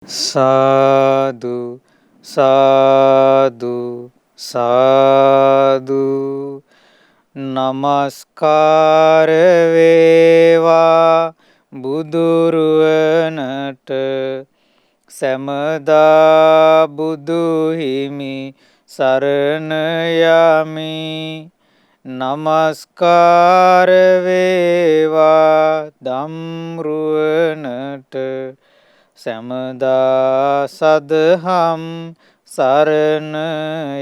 සාදු සාදු සාදු නමස්කාර වේවා බුදුරුවනට සැමදා බුදු හිමි සරණ යමි නමස්කාර වේවා ධම්රුවනට සැමදා සදහම් සරණ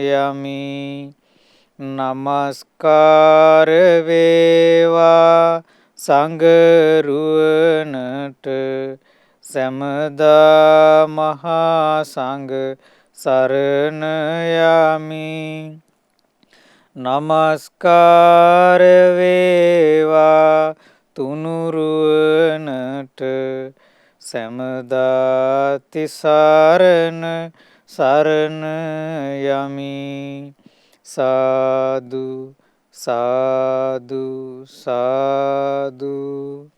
යමි නමස්කාර වේවා සංඝරුවනට සැමදා මහා සංඝ සරණ යමි නමස්කාර වේවා තුනුරුවනට සැමදා තිසරණ සරණ යමි සාදු සාදු සාදු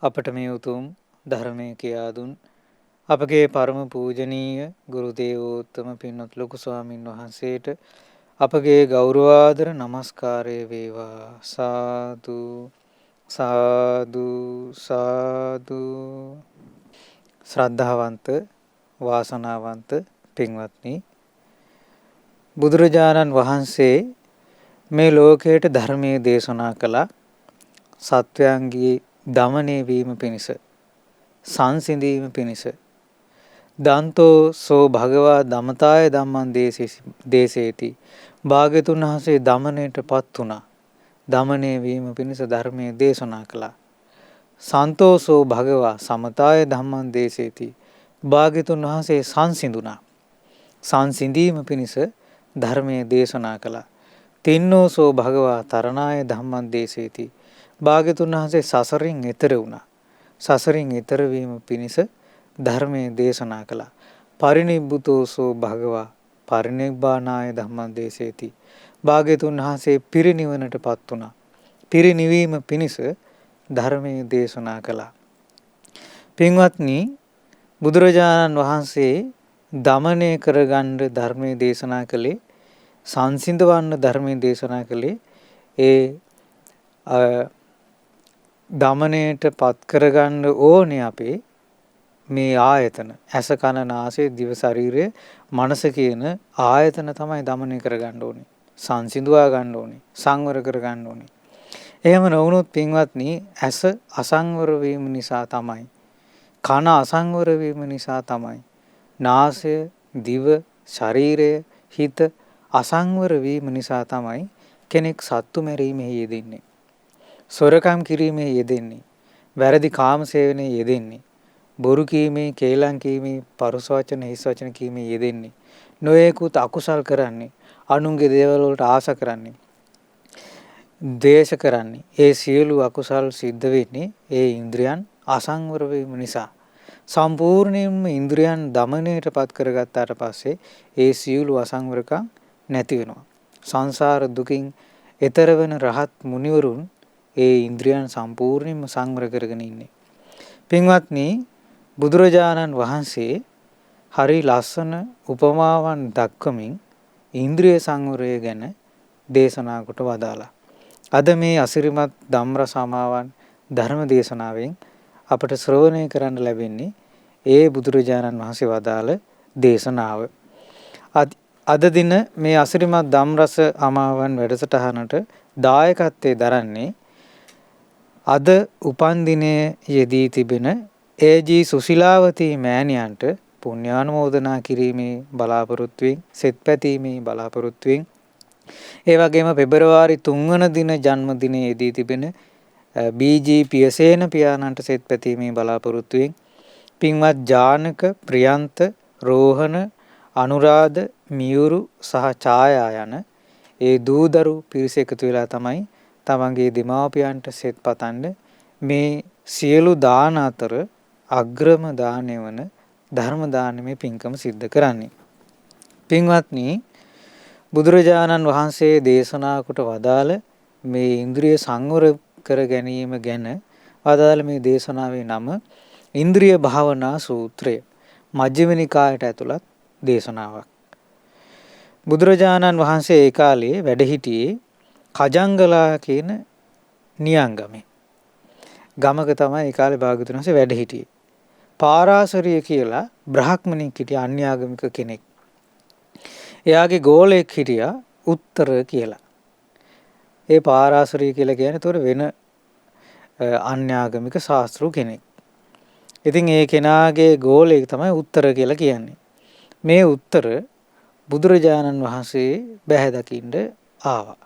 අපට මේ උතුම් ධර්මය කියා දුන් අපගේ පරම පූජනීය ගුරු දේවෝත්තම පින්වත් ලොකු ස්වාමින් වහන්සේට අපගේ ගෞරවාදර නමස්කාරය වේවා සාදු සාදු සාදු ශ්‍රද්ධාවන්ත වාසනාවන්ත පින්වත්නි බුදුරජාණන් වහන්සේ මේ ලෝකයට ධර්මයේ දේශනා කළා සත්වයන්ගේ දමනය වීම පිණිස සංසිඳීම පිණිස දන්තෝ සෝ භගවා දමතාය ධම්මං දේසේති භාග්‍යතුන් වහන්සේ දමනයටපත් වුණා දමනය වීම පිණිස ධර්මයේ දේශනා කළා. සන්තෝසෝ භගවා සමතාය ධම්මං දේසේති භාග්‍යතුන් වහන්සේ සංසිඳුණා. සංසිඳීම පිණිස ධර්මයේ දේශනා කළා. තින්නෝසෝ භගවා තරණාය ධම්මං දේසේති භාග්‍යතුන් වහන්සේ සසරින් එතර වුණා. සසරින් එතර වීම පිණිස ධර්මයේ දේශනා කළා. පරිනිබ්බුතෝසෝ භගවා පරිනිබ්බානාය ධම්මං දේසේති භාග්‍යතුන් වහන්සේ පිරිනිවනටපත් වුණා. පිරිනිවීම පිණිස ධර්මයේ දේශනා කළා. පින්වත්නි බුදුරජාණන් වහන්සේ දමනය කරගන්න ධර්මයේ දේශනා කළේ සංසිඳවන්න ධර්මයේ දේශනා කළේ ඒ දමනයට පත් කරගන්න ඕනේ අපේ මේ ආයතන ඇස කන නාසය දිව ශරීරය මනස කියන ආයතන තමයි දමනය කරගන්න ඕනේ. සංසිඳුවා ගන්න ඕනේ. සංවර කර ගන්න ඕනේ. එහෙම නොවුනොත් පින්වත්නි ඇස අසංවර වීම නිසා තමයි. කන අසංවර වීම නිසා තමයි. නාසය, දිව, ශරීරය, හිත අසංවර වීම නිසා තමයි කෙනෙක් සත්තු මැරීමේ යෙදෙන්නේ. සොරකම් කිරීමේ යෙදෙන්නේ. වැරදි කාම සේවනයේ යෙදෙන්නේ. බොරු කීමේ, කේලම් කීමේ, පරුස වචන, හිස් වචන කීමේ යෙදෙන්නේ. නොයෙකුත් අකුසල් කරන්නේ. අනුන්ගේ දේවල් වලට ආස කරන්නේ. ද්වේෂ කරන්නේ. ඒ සියලු අකුසල් සිද්ධ වෙන්නේ ඒ ඉන්ද්‍රියන් අසංවර වීම නිසා. සම්පූර්ණයෙන්ම ඉන්ද්‍රියන් දමනයටපත් කරගත්තාට පස්සේ ඒ සියලු අසංවරකම් නැති වෙනවා. සංසාර දුකින් එතර වෙන රහත් මුනිවරුන් ඒ ඉන්ද්‍රියන් සම්පූර්ණයෙන්ම සංවර කරගෙන ඉන්නේ. පින්වත්නි බුදුරජාණන් වහන්සේ හරි ලස්සන උපමාවන් දක්වමින් ඉන්ද්‍රිය සංවරය ගැන දේශනා කොට වදාලා. අද මේ අසිරිමත් ධම්රස අමාවන් ධර්ම දේශනාවෙන් අපට ශ්‍රවණය කරන්න ලැබෙන්නේ ඒ බුදුරජාණන් වහන්සේ වදාළ දේශනාව. අද දින මේ අසිරිමත් ධම්රස අමාවන් වැඩසටහනට දායකත්වයේ දරන්නේ අද උපන් දිනයේ යෙදී තිබෙන ඒ.ජී. සුශීලාවතී මෑණියන්ට පුණ්‍යානුමෝදනා කිරීමේ බලාපොරොත්තුවෙන් සෙත් පැතීමේ බලාපොරොත්තුවෙන් ඒ වගේම පෙබරවාරි 3 වන දින ජන්මදිනයේ යෙදී තිබෙන බී.ජී. පියසේන පියාණන්ට සෙත් පැතීමේ බලාපොරොත්තුවෙන් පින්වත් ජානක, ප්‍රියන්ත, රෝහණ, අනුරාධ, මියුරු සහ ඡායා යන ඒ දූදරු පිරිස එකතු වෙලා තමයි තමන්ගේ දෙමාපියන්ට සෙත් පතන්න මේ සියලු දාන අතර අග්‍රම දානය වන ධර්ම දානමේ පින්කම සිද්ධ කරන්නේ. පින්වත්නි බුදුරජාණන් වහන්සේ දේශනා කොට වදාළ මේ ඉන්ද්‍රිය සංවර කර ගැනීම ගැන වදාළ මේ දේශනාවේ නම ඉන්ද්‍රිය භාවනා සූත්‍රය මජ්ක්‍ධිම නිකායට ඇතුළත් දේශනාවක්. බුදුරජාණන් වහන්සේ ඒ කාලේ වැඩ සිටියේ කජංගලා කියන නියංගමේ. ගමක තමයි ඒ කාලේ භාග්‍යවතුන් වහන්සේ වැඩ සිටියේ. පාරාසරිය කියලා බ්‍රාහ්මණෙක් හිටියා, අන්‍යාගමික කෙනෙක්. එයාගේ ගෝලයෙක් හිටියා උත්තර කියලා. ඒ පාරාසරිය කියලා කියන්නේ ඒතොර වෙන අන්‍යාගමික ශාස්ත්‍රු කෙනෙක්. ඉතින් ඒ කෙනාගේ ගෝලයෙක් තමයි උත්තර කියලා කියන්නේ. මේ උත්තර බුදුරජාණන් වහන්සේ බැහැ දකින්න ආවා.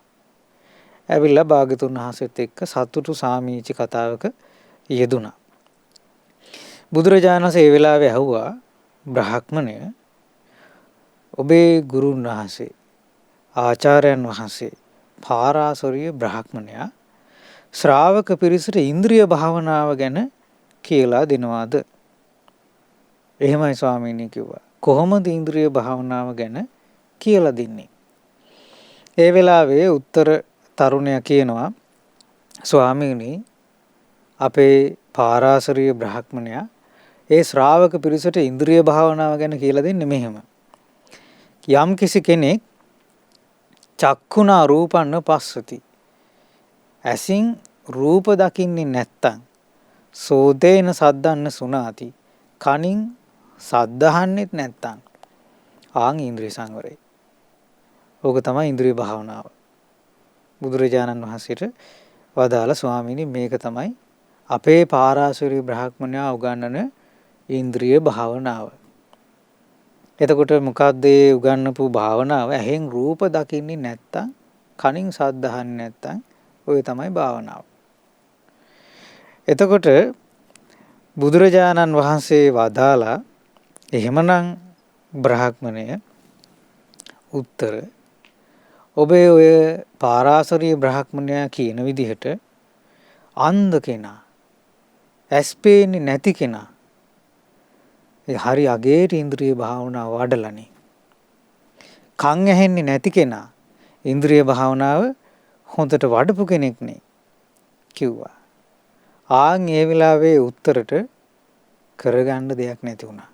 ඇවිල්ලා භාග්‍යතුන් වහන්සේත් එක්ක සතුටු සාමීචි කතාවක යෙදුණා. බුදුරජාණන් වහන්සේ ඒ වෙලාවේ ඇහුවා, බ්‍රාහ්මණය, ඔබේ ගුරුන් වහන්සේ ආචාර්යයන් වහන්සේ පාරාසරිය බ්‍රාහ්මණයා ශ්‍රාවක පිරිසට ඉන්ද්‍රිය භාවනාව ගැන කියලා දෙනවාද? එහෙමයි ස්වාමීනි කිව්වා. කොහොමද ඉන්ද්‍රිය භාවනාව ගැන කියලා දෙන්නේ? ඒ වෙලාවේ උත්තර තරුණයා කියනවා, ස්වාමීනි, අපේ පාරාසරිය බ්‍රාහ්මණයා ඒ ශ්‍රාවක පිරිසට ඉන්ද්‍රිය භාවනාව ගැන කියලා දෙන්නේ මෙහෙම. යම් කිසි කෙනෙක් චක්කුණා රූපන්න පස්සති, ඇසින් රූප දකින්නේ නැත්තම්, සෝතේන සද්දන්න සුනාති, කනින් සද්ද අහන්නෙත් නැත්තම්, ආන් ඉන්ද්‍රිය සංවරය. ඕක තමයි ඉන්ද්‍රිය භාවනාව. බුදුරජාණන් වහන්සේට වදාළ, ස්වාමීනි, මේක තමයි අපේ පාරාසරිය බ්‍රාහ්මණයා උගන්වන ඉන්ද්‍රිය භාවනාව. එතකොට මොකක්ද ඒ උගන්වපු භාවනාව? ඇහෙන් රූප දකින්නේ නැත්තම්, කනින් ශබ්ද අහන්නේ නැත්තම්, ඔය තමයි භාවනාව. එතකොට බුදුරජාණන් වහන්සේ වදාලා, එහෙමනම් බ්‍රාහ්මණය උත්තර, ඔබේ ඔය පාරාසරිය බ්‍රාහ්මණයා කියන විදිහට අන්ධ කෙනා, ඇස් පේන්නේ නැති කෙනා, ඒ හරි අගේට ඉන්ද්‍රිය භාවනාව වඩලානේ. කන් ඇහෙන්නේ නැති කෙනා ඉන්ද්‍රිය භාවනාව හොඳට වඩපු කෙනෙක් නේ කිව්වා. ආන් ඒ වෙලාවේ උත්තරට කරගන්න දෙයක් නැති වුණා.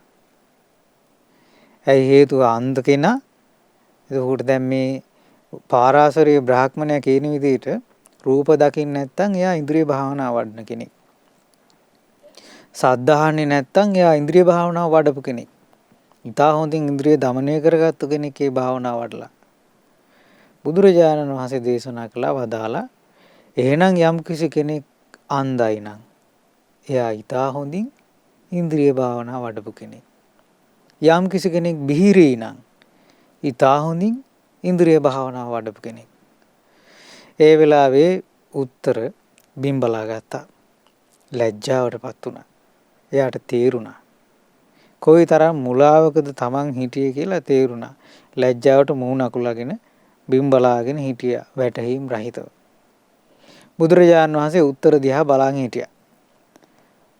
ඇයි හේතුව? අන්ධ කෙනා. එතකොට දැන් මේ පාරාසරිය බ්‍රාහ්මණයා කියන විදිහට රූප දකින්න නැත්නම් එයා ඉන්ද්‍රිය භාවනාව වඩන කෙනෙක්. සද්ද අහන්නේ නැත්නම් එයා ඉන්ද්‍රිය භාවනාව වඩපු කෙනෙක්. ඊටා හොඳින් ඉන්ද්‍රිය দমনය කරගත්තු කෙනෙක් ඒ භාවනාව වඩලා. බුදුරජාණන් වහන්සේ දේශනා කළා, වදාලා, එහෙනම් යම් කිසි කෙනෙක් අන්ධයි නම් එයා ඊටා හොඳින් ඉන්ද්‍රිය භාවනාව වඩපු කෙනෙක්. යම් කිසි කෙනෙක් බිහිරී නම් ඊටා හොඳින් ඉන්ද්‍රිය භාවනාව වඩපු කෙනෙක්. ඒ වෙලාවේ උත්තර බිම්බලා ගත්තා. ලැජ්ජාවටපත් වුණා. එයාට තේරුණා කොයිතරම් මුලාවකද තමන් හිටියේ කියලා තේරුණා. ලැජ්ජාවට මූණ අකුලගෙන බිම්බලාගෙන හිටියා, වැටහීම් රහිතව. බුදුරජාණන් වහන්සේ උත්තර දිහා බලන් හිටියා.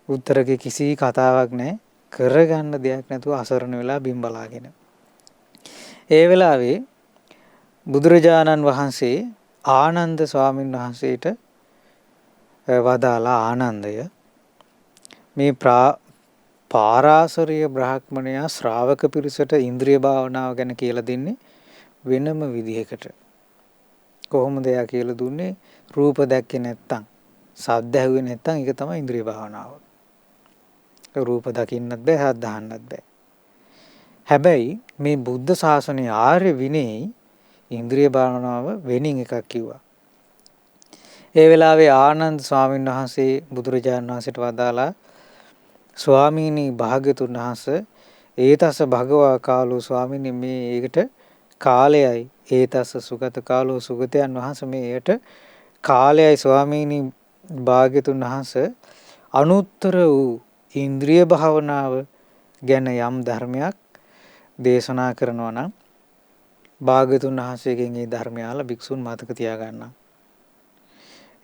උත්තරගේ කිසි කතාවක් නැහැ. කරගන්න දෙයක් නැතුව අසරණ වෙලා බිම්බලාගෙන. ඒ වෙලාවේ බුදුරජාණන් වහන්සේ ආනන්ද ස්වාමීන් වහන්සේට වදාලා, ආනන්දය, මේ පාරාසරිය බ්‍රාහ්මණයා ශ්‍රාවක පිරිසට ඉන්ද්‍රිය භාවනාව ගැන කියලා දෙන්නේ වෙනම විදිහකට. කොහොමද එයා කියලා දුන්නේ? රූප දැක්කේ නැත්තම්, ශබ්ද ඇහුවේ නැත්තම්, ඒක තමයි ඉන්ද්‍රිය භාවනාව. රූප දකින්නත් බෑ, ශබ්ද අහන්නත් බෑ. හැබැයි මේ බුද්ධ ශාසනයේ ආර්ය විනයේ ඉන්ද්‍රිය භාවනාව වෙනින් එකක් කිව්වා. ඒ වෙලාවේ ආනන්ද ස්වාමීන් වහන්සේ බුදුරජාණන් වහන්සේට වදාලා, ස්වාමීනි, භාග්‍යතුන් වහන්සේ, ඒතස්ස භගවා කාලෝ, ස්වාමීනි, මේ ඒකට කාලයයි, ඒතස්ස සුගත කාලෝ, සුගතයන් වහන්සේ, මේකට කාලයයි ස්වාමීනි භාග්‍යතුන් වහන්සේ, අනුත්තර වූ ඉන්ද්‍රිය භාවනාව ගැන යම් ධර්මයක් දේශනා කරනවා නම් භාග්‍යතුන් වහන්සේගෙන් ඒ ධර්මය අහලා භික්ෂුන් මතක තියාගන්න.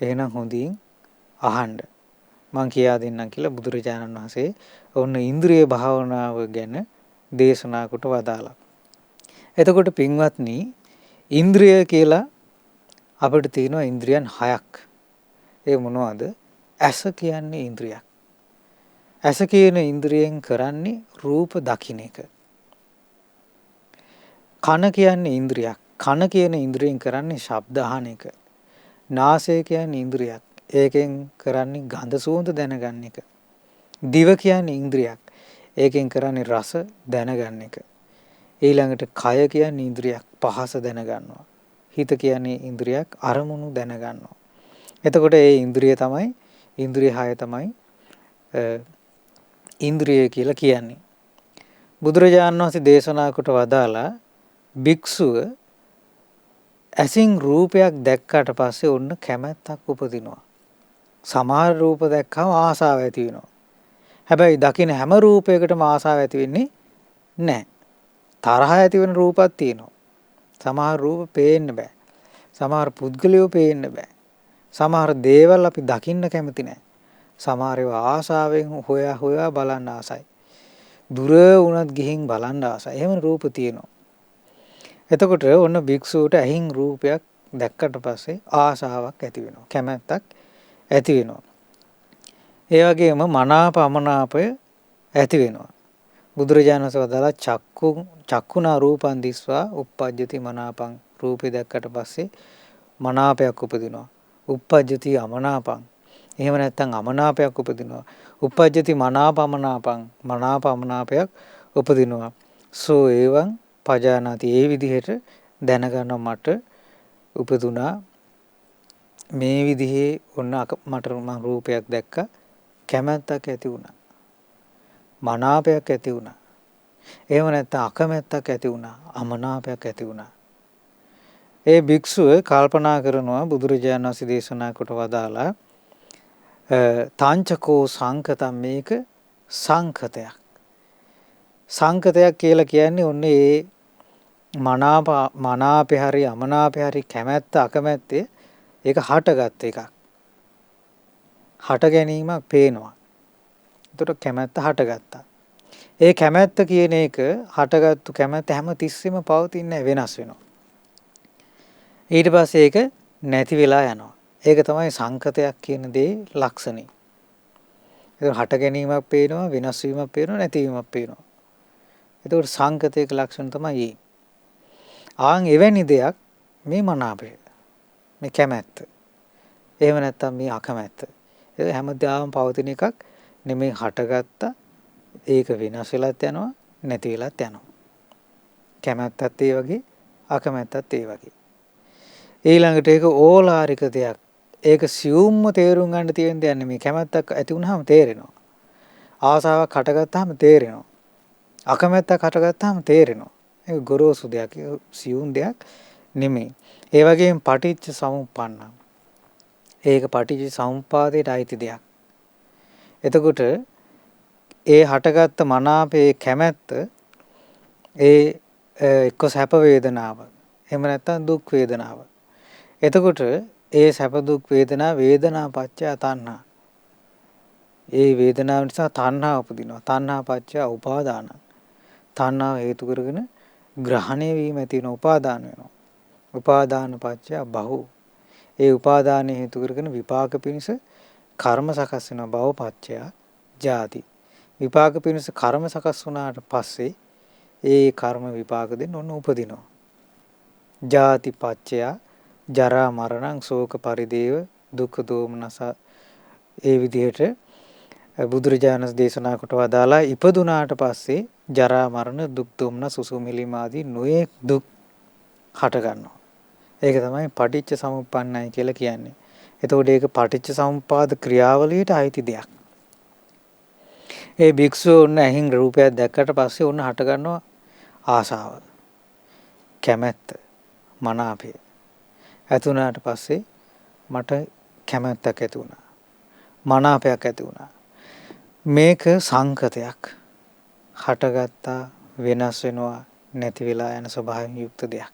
එහෙනම් හොඳින් අහන්න. මං කියා දෙන්නම් කියලා බුදුරජාණන් වහන්සේ ඔන්න ඉන්ද්‍රිය භාවනාව ගැන දේශනා කොට වදාලා. එතකොට පින්වත්නි, ඉන්ද්‍රිය කියලා අපිට තියෙනවා ඉන්ද්‍රියන් 6ක්. ඒ මොනවද? ඇස කියන්නේ ඉන්ද්‍රියක්. ඇස කියන ඉන්ද්‍රියෙන් කරන්නේ රූප දකින්න එක. කන කියන්නේ ඉන්ද්‍රියක්. කන කියන ඉන්ද්‍රියෙන් කරන්නේ ශබ්ද අහන එක. නාසය කියන්නේ ඉන්ද්‍රියක්. ඒකෙන් කරන්නේ ගඳ සුවඳ දැනගන්න එක. දිව කියන්නේ ඉන්ද්‍රියක්. ඒකෙන් කරන්නේ රස දැනගන්න එක. ඊළඟට කය කියන්නේ ඉන්ද්‍රියක්. පහස දැනගන්නවා. හිත කියන්නේ ඉන්ද්‍රියක්. අරමුණු දැනගන්නවා. එතකොට ඒ ඉන්ද්‍රිය තමයි ඉන්ද්‍රිය 6 තමයි ඉන්ද්‍රිය කියලා කියන්නේ. බුදුරජාණන් වහන්සේ දේශනා කොට වදාලා භික්ෂුව ඇසින් රූපයක් දැක්කට පස්සේ ඔන්න කැමැත්තක් උපදිනවා. සමහර රූප දැක්කම ආසාව ඇති වෙනවා. හැබැයි දකින්න හැම රූපයකටම ආසාව ඇති වෙන්නේ නැහැ. තරහ ඇති වෙන රූපක් තියෙනවා. සමහර රූප පේන්න බෑ. සමහර පුද්ගලයෝ පේන්න බෑ. සමහර දේවල් අපි දකින්න කැමති නැහැ. සමහර ඒවා ආසාවෙන් හොයා බලන්න ආසයි. දුර වුණත් ගිහින් බලන්න ආසයි. එහෙම රූප තියෙනවා. එතකොට ඔන්න භික්ෂුවට ඇහින් රූපයක් දැක්කට පස්සේ ආසාවක් ඇති වෙනවා. කැමැත්තක් ඇති වෙනවා. ඒ වගේම මනාප අමනාපය ඇති වෙනවා. බුදුරජාණන් වහන්සේ වදාළා චක්කුණා රූපං දිස්වා uppajjati මනාපං. රූපේ දැක්කට පස්සේ මනාපයක් උපදිනවා. uppajjati අමනාපං. එහෙම නැත්නම් අමනාපයක් උපදිනවා. uppajjati මනාපමනාපං. මනාප අමනාපයක් උපදිනවා. සෝ එවං පජානාති. ඒ විදිහට දැනගන්න මට උපදුනා මේ විදිහේ ඔන්න මට මම රූපයක් දැක්කා. කැමැත්තක් ඇති වුණා. මනාපයක් ඇති වුණා. එහෙම නැත්නම් අකමැත්තක් ඇති වුණා. අමනාපයක් ඇති වුණා. ඒ භික්ෂුව කල්පනා කරනවා බුදුරජාණන් වහන්සේ දේශනා කොට වදාලා තාංචකෝ සංකතම් මේක සංකතයක්. සංකතයක් කියලා කියන්නේ ඔන්න ඒ මනාපේ හරි අමනාපේ හරි කැමැත්ත අකමැත්තේ ඒක හටගත් එකක්. හට ගැනීමක් පේනවා. එතකොට කැමැත්ත හටගත්තා. ඒ කැමැත්ත කියන එක හටගත්තු කැමැත්ත හැම තිස්සෙම පවතින්නේ වෙනස් වෙනවා. ඊට පස්සේ ඒක නැති වෙලා යනවා. ඒක තමයි සංකතයක් කියන දේ ලක්ෂණය. ඒක හට ගැනීමක් පේනවා, වෙනස් වීමක් පේනවා, නැතිවීමක් පේනවා. එතකොට සංකතයක ලක්ෂණ තමයි ඒ. ආන් එවැනි දෙයක් මේ මනාපය. මේ කැමැත්ත. එහෙම නැත්නම් මේ අකමැත්ත. ඒක හැමදාම පවතින එකක් නෙමෙයි හටගත්තා. ඒක වෙනස් වෙලත් යනවා, නැති වෙලත් යනවා. කැමැත්තත් ඒ වගේ, අකමැත්තත් ඒ වගේ. ඊළඟට ඒක ඕලාරික දෙයක්. ඒක සියුම්ම තේරුම් ගන්න තියෙන දෙයක් නෙමෙයි. කැමැත්තක් ඇති වුනහම තේරෙනවා. ආසාවක් හටගත්තාම තේරෙනවා. අකමැත්තක් හටගත්තාම තේරෙනවා. ඒක ගොරෝසු දෙයක්, සියුම් දෙයක් නෙමෙයි. ඒ වගේම පටිච්ච සමුප්පන්න. ඒක පටිච්ච සමුප්පාදයට අයිති දෙයක්. එතකොට ඒ හටගත්ත මනාපේ කැමැත්ත ඒ එක්ක සැප වේදනාව. එහෙම නැත්නම් දුක් වේදනාව. එතකොට ඒ සැප දුක් වේදනා පත්‍ය තණ්හා. ඒ වේදනාව නිසා තණ්හා උපදිනවා. තණ්හා පත්‍ය උපාදාන. තණ්හාව හේතු කරගෙන ග්‍රහණය වීම ඇති වෙන උපාදාන වෙනවා. උපාදාන පත්‍ය බහු. ඒ උපාදානය හේතු කරගෙන විපාක පිණිස කර්ම සකස් වෙන බව පත්‍ය ජාති. විපාක පිණිස කර්ම සකස් වුණාට පස්සේ ඒ කර්ම විපාක දෙන්න ඔන්න උපදිනවා. ජාති පත්‍ය ජරා මරණං ශෝක පරිදේව දුක්ඛ දෝමනස. ඒ විදිහට බුදුරජාණන් දේශනා කොට වදාලා ඉපදුනාට පස්සේ ජරා මරණ දුක් දෝමනස සුසුමිලිම ආදී නොයෙක් දුක් හට ගන්නවා. ඒක තමයි පටිච්ච සමුප්පන්නයි කියලා කියන්නේ. එතකොට ඒක පටිච්ච සමුප්පාද ක්‍රියාවලියට අයිති දෙයක්. ඒ භික්ෂුව ඔන්න ඇහින් රූපයක් දැක්කට පස්සේ ඔන්න හට ගන්නවා ආසාව. කැමැත්ත, මනාපය. ඇති වුණාට පස්සේ මට කැමැත්තක් ඇති වුණා. මනාපයක් ඇති වුණා. මේක සංකතයක්. හටගත්තා, වෙනස් වෙනවා, නැති වෙලා යන ස්වභාවයෙන් යුක්ත දෙයක්.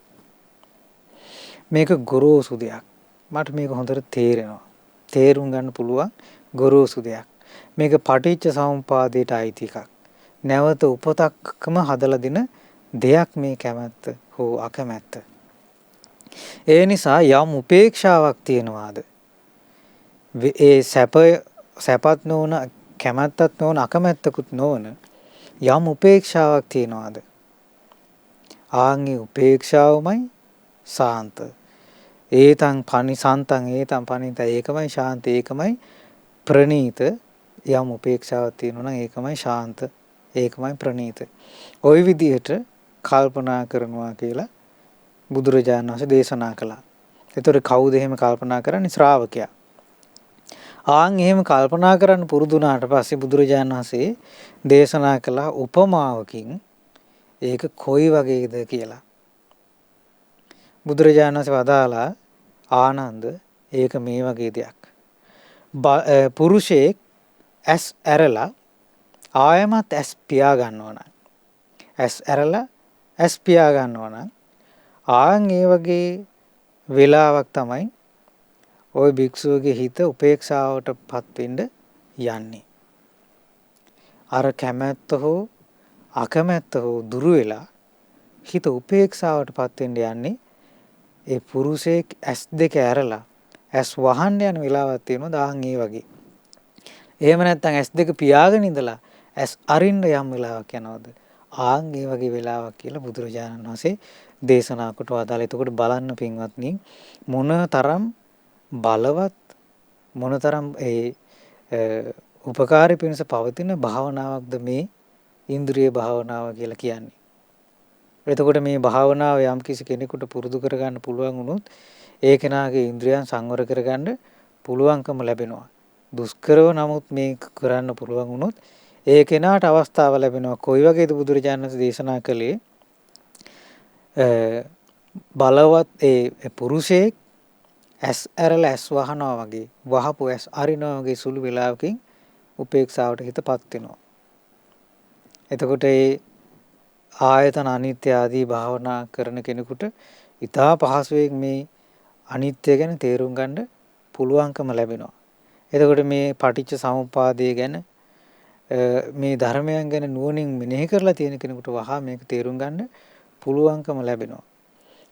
මේක ගොරෝසු දෙයක්. මට මේක හොඳට තේරෙනවා. තේරුම් ගන්න පුළුවන් ගොරෝසු දෙයක්. මේක පටිච්ච සමුප්පාදයට අයිති එකක්. නැවත උපතක්ම හදලා දෙන දෙයක් මේ කැමැත්ත හෝ අකමැත්ත. ඒ නිසා යම් උපේක්ෂාවක් තියනවාද? ඒ සැපත් නොවන කැමැත්තක් නොවන අකමැත්තකුත් නොවන යම් උපේක්ෂාවක් තියනවාද? ආන්ගේ උපේක්ෂාවමයි සාන්ත. ඒතං පනිසන්තං ඒතං පනිත ඒකමයි ශාන්ත ඒකමයි ප්‍රණීත. යම් උපේක්ෂාවක් තියෙනවා නම් ඒකමයි ශාන්ත ඒකමයි ප්‍රණීත. ওই විදිහට කල්පනා කරනවා කියලා බුදුරජාණන් වහන්සේ දේශනා කළා. ඒතර කවුද එහෙම කල්පනා කරන්නේ? ශ්‍රාවකයා. ආන් එහෙම කල්පනා කරන්න පුරුදු වුණාට පස්සේ බුදුරජාණන් වහන්සේ දේශනා කළා උපමාවකින් ඒක කොයි වගේද කියලා. බුදුරජාණන් වහන්සේ වදාලා ආනන්ද ඒක මේ වගේ දෙයක්. පුරුෂයෙක් ඇස් ඇරලා ආයමත් ඇස් පියා ගන්නවා නම් ඇස් ඇරලා ඇස් පියා ගන්නවා නම් ආන් ඒ වගේ වෙලාවක් තමයි ওই භික්ෂුවගේ හිත උපේක්ෂාවටපත් වෙන්න යන්නේ. අර කැමැත්ත හෝ අකමැත්ත හෝ දුරු වෙලා හිත උපේක්ෂාවටපත් වෙන්න යන්නේ ඒ පුරුෂයෙක් ඇස් දෙක ඇරලා ඇස් වහන්න යන වෙලාවක් තියෙනවා දාන් ඒ වගේ. එහෙම නැත්නම් ඇස් දෙක පියාගෙන ඉඳලා ඇස් අරින්න යම් වෙලාවක් යනවාද? ආන් ඒ වගේ වෙලාවක් කියලා බුදුරජාණන් වහන්සේ දේශනා කොට වදාළා. එතකොට බලන්න පින්වත්නි මොනතරම් බලවත් මොනතරම් උපකාරී පිණිස පවතින භාවනාවක්ද මේ ඉන්ද්‍රිය භාවනාව කියලා කියන්නේ. එතකොට මේ භාවනාව යම් කිසි කෙනෙකුට පුරුදු කරගන්න පුළුවන් වුණොත් ඒ කෙනාගේ ඉන්ද්‍රියන් සංවර කරගන්න පුළුවන්කම ලැබෙනවා. දුෂ්කරව නමුත් මේ කරන්න පුළුවන් වුණොත් ඒ කෙනාට අවස්ථාව ලැබෙනවා. කොයි වගේද බුදුරජාණන් වහන්සේ දේශනා කළේ? බලවත් ඒ පුරුෂයෙක් ඇස් ඇරලා ඇස් වහනවා වගේ වහපු ඇස් අරිනවා වගේ සුළු වෙලාවකින් උපේක්ෂාවට හිතපත් වෙනවා. එතකොට ඒ ආයතන අනිත්‍ය ආදී භාවනා කරන කෙනෙකුට ඉතා පහසුවෙන් මේ අනිත්‍ය ගැන තේරුම් ගන්න පුළුවන්කම ලැබෙනවා. එතකොට මේ පටිච්ච සමුප්පාදය ගැන මේ ධර්මයන් ගැන නුවණින් මෙනෙහි කරලා තියෙන කෙනෙකුට වහා මේක තේරුම් ගන්න පුළුවන්කම ලැබෙනවා.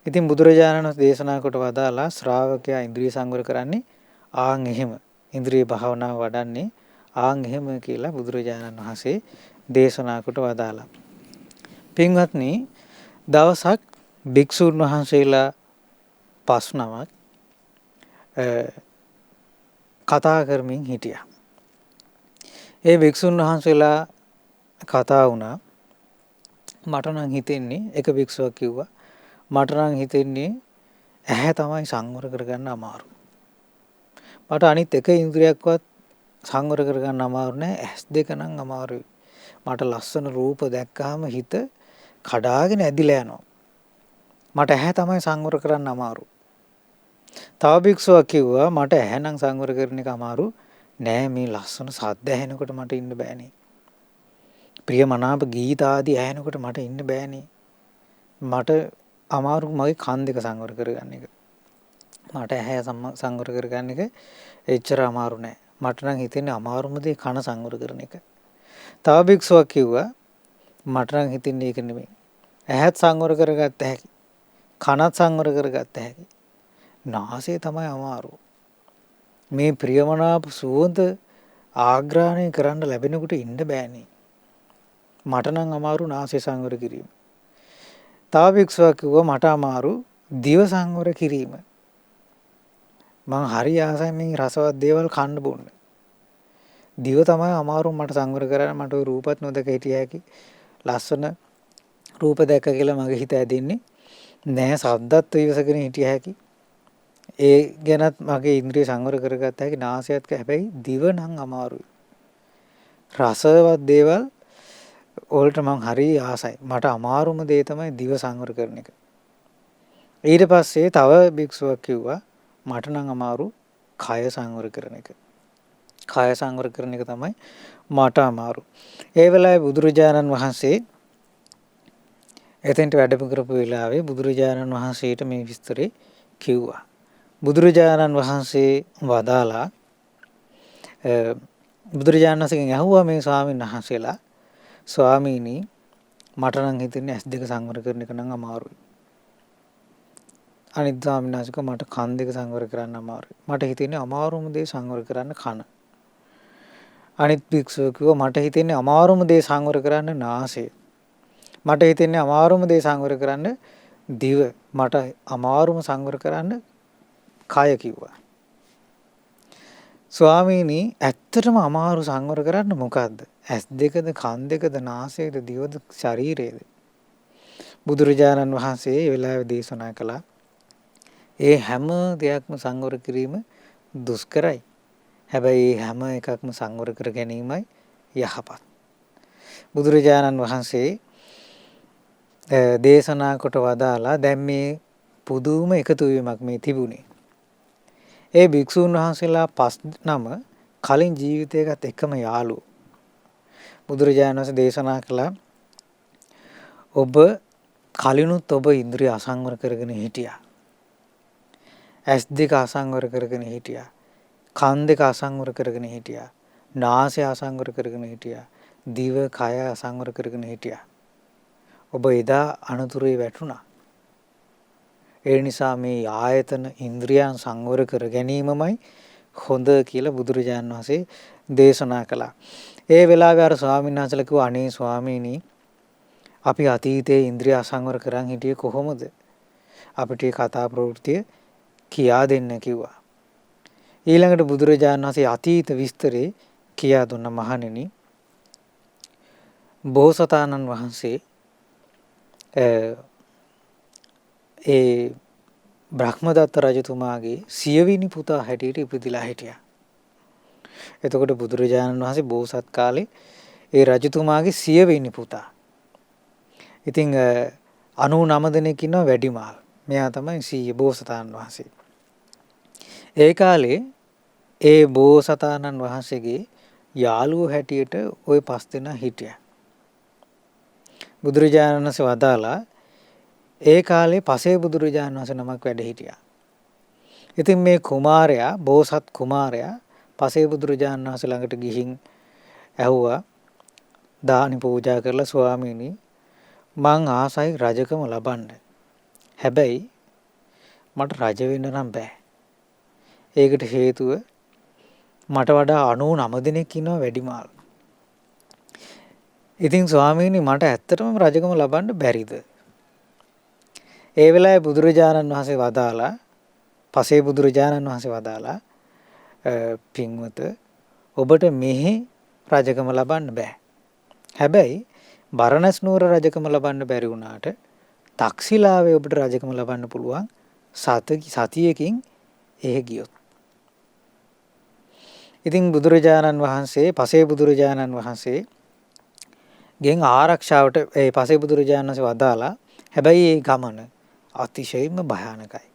ඉතින් බුදුරජාණන් වහන්සේ දේශනා කොට වදාලා ශ්‍රාවකයා ඉන්ද්‍රිය සංවර කරන්නේ ආන් එහෙම. ඉන්ද්‍රිය භාවනාව වඩන්නේ ආන් එහෙම කියලා බුදුරජාණන් වහන්සේ දේශනා කොට වදාලා. පින්වත්නි දවසක් භික්ෂුන් වහන්සේලා 5 නමක් කතා කරමින් හිටියා. ඒ භික්ෂුන් වහන්සේලා කතා වුණා. මට නම් හිතෙන්නේ එක භික්ෂුවක් කිව්වා මට නම් හිතෙන්නේ ඇහැ තමයි සංවර කරගන්න අමාරු. මට අනිත් එක ඉන්ද්‍රියක්වත් සංවර කරගන්න අමාරු නෑ. ඇස් දෙක නම් අමාරුයි. මට ලස්සන රූප දැක්කහම හිත කඩාගෙන ඇදිලා යනවා. මට ඇහැ තමයි සංවර කරන්න අමාරු. තව භික්ෂුවක් කිව්වා මට ඇහැ නම් සංවර කරන එක අමාරු නෑ. මේ ලස්සන සද්ද ඇහෙනකොට මට ඉන්න බෑනේ. ප්‍රියමනාප ගීත ආදී ඇහෙනකොට මට ඉන්න බෑනේ. මට අමාරු මගේ කන් දෙක සංවර කරගන්න එක. මට ඇහැ සංවර කරගන්න එක එච්චර අමාරු නෑ. මට නම් හිතෙන්නේ අමාරුම දේ කන සංවර කරන එක. තව භික්ෂුවක් කිව්වා මට නම් හිතෙන්නේ ඒක නෙමෙයි. ඇහත් සංවර කරගත්ත හැකි. කනත් සංවර කරගත්ත හැකි. නාසය තමයි අමාරු. මේ ප්‍රියමනාප සුවඳ ආග්‍රහණය කරන්න ලැබෙනකොට ඉන්න බෑනේ. මට නම් අමාරු නාසය සංවර කිරීම. තව භික්ෂුවක් කිව්වා මට අමාරු දිව සංවර කිරීම. මං හරි ආසයි මේ රසවත් දේවල් කන්න බොන්න. දිව තමයි අමාරු මට සංවර කරන්න. මට ওই රූපත් නොදක හිටිය හැකි. ලස්සන රූප දැක්ක කියලා මගේ හිත ඇදෙන්නේ නෑ. සද්දත් ඉවසගෙන හිටිය හැකි. ඒ ගැනත් මගේ ඉන්ද්‍රිය සංවර කරගත්ත හැකි. නාසයත් හැබැයි දිව නම් අමාරුයි. රසවත් දේවල් වලට මං හරි ආසයි. මට අමාරුම දේ තමයි දිව සංවර කරන එක. ඊට පස්සේ තව භික්ෂුවක් කිව්වා මට නම් අමාරු කය සංවර කරන එක. කය සංවර කරන එක තමයි මට අමාරු. ඒ වෙලාවේ බුදුරජාණන් වහන්සේ එතෙන්ට වැඩම කරපු වෙලාවේ බුදුරජාණන් වහන්සේට මේ විස්තරේ කිව්වා. බුදුරජාණන් වහන්සේ වදාලා බුදුරජාණන් වහන්සේගෙන් අහුවා මේ ස්වාමීන් වහන්සේලා ස්වාමීනි මට නම් හිතෙන්නේ ඇස් දෙක සංවර කරන එක නම් අමාරුයි. අනිත් ස්වාමීන් වහන්සේ මට කන් දෙක සංවර කරන්න අමාරුයි. මට හිතෙන්නේ අමාරුම දේ සංවර කරන්න කන. අනිත් භික්ෂුව කිව්වා මට හිතෙන්නේ අමාරුම දේ සංවර කරන්න නාසය. මට හිතෙන්නේ අමාරුම දේ සංවර කරන්න දිව. මට අමාරුම සංවර කරන්න කය කිව්වා. ස්වාමීනි ඇත්තටම අමාරු සංවර කරන්න මොකද්ද? ඇස් දෙකද, කන් දෙකද, නාසයද, දිවද, ශරීරයද? බුදුරජාණන් වහන්සේ ඒ වෙලාවේ දේශනා කළා. ඒ හැම දෙයක්ම සංවර කිරීම දුෂ්කරයි. හැබැයි මේ හැම එකක්ම සංවර කර ගැනීමයි යහපත්. බුදුරජාණන් වහන්සේ දේශනා කොට වදාලා දැන් මේ පුදුම එකතු වීමක් මේ තිබුණේ. ඒ භික්ෂුන් වහන්සේලා 5 කලින් ජීවිතයකට එකම යාළුවෝ. බුදුරජාණන් වහන්සේ දේශනා කළා ඔබ කලිනුත් ඔබ ඉන්ද්‍රිය අසංවර කරගෙන හිටියා. ඇස් දෙක අසංවර කරගෙන හිටියා. කන් දෙක අසංවර කරගෙන හිටියා. නාසය අසංවර කරගෙන හිටියා. දිව කය අසංවර කරගෙන හිටියා. ඔබ එදා අනතුරේ වැටුණා. ඒ නිසා මේ ආයතන ඉන්ද්‍රියන් සංවර කර ගැනීමමයි හොඳ කියලා බුදුරජාණන් වහන්සේ දේශනා කළා. ඒ වෙලාවේ අර ස්වාමීන් වහන්සේලා කිව්වා අනේ ස්වාමීනි අපි අතීතයේ ඉන්ද්‍රිය අසංවර කරන් හිටියේ කොහොමද? අපිට මේ කතා ප්‍රවෘත්තිය කියා දෙන්න කිව්වා. ඊළඟට බුදුරජාණන් වහන්සේ අතීත විස්තරේ කියා දුන්න මහණෙනි. බෝසතාණන් වහන්සේ ඒ බ්‍රහ්මදත්ත රජතුමාගේ 6 වෙනි පුතා හැටියට ඉපදිලා හිටියා. එතකොට බුදුරජාණන් වහන්සේ බෝසත් කාලේ ඒ රජතුමාගේ 6 වෙනි පුතා. ඉතින් 99 දෙනෙක් ඉන්නවා වැඩිමාල්. මෙයා තමයි 100 බෝසතාණන් වහන්සේ. ඒ කාලේ ඒ බෝසතාණන් වහන්සේගේ යාළුවෝ හැටියට ওই 5 දෙනා හිටියා. බුදුරජාණන් වහන්සේ වදාලා ඒ කාලේ පසේ බුදුරජාණන් වහන්සේ නමක් වැඩ හිටියා. ඉතින් මේ කුමාරයා බෝසත් කුමාරයා පසේ බුදුරජාණන් වහන්සේ ළඟට ගිහින් ඇහුවා දානි පූජා කරලා ස්වාමීනි මං ආසයි රජකම ලබන්න. හැබැයි මට රජ වෙන්න නම් බෑ. ඒකට හේතුව මට වඩා 99 දෙනෙක් ඉන්නවා වැඩිමාල්. ඉතින් ස්වාමීනි මට ඇත්තටම රජකම ලබන්න බැරිද? ඒ වෙලාවේ බුදුරජාණන් වහන්සේ වදාලා පසේ බුදුරජාණන් වහන්සේ වදාලා පින්වත ඔබට මෙහි රජකම ලබන්න බෑ. හැබැයි බරණැස් නුවර රජකම ලබන්න බැරි වුණාට තක්ෂිලාවේ ඔබට රජකම ලබන්න පුළුවන් සතියකින් එහෙ ගියොත්. ඉතින් බුදුරජාණන් වහන්සේ පසේ බුදුරජාණන් වහන්සේ ගෙන් ආරක්ෂාවට ඒ පසේ බුදුරජාණන් වහන්සේ වදාලා හැබැයි මේ ගමන අතිශයින්ම භයානකයි.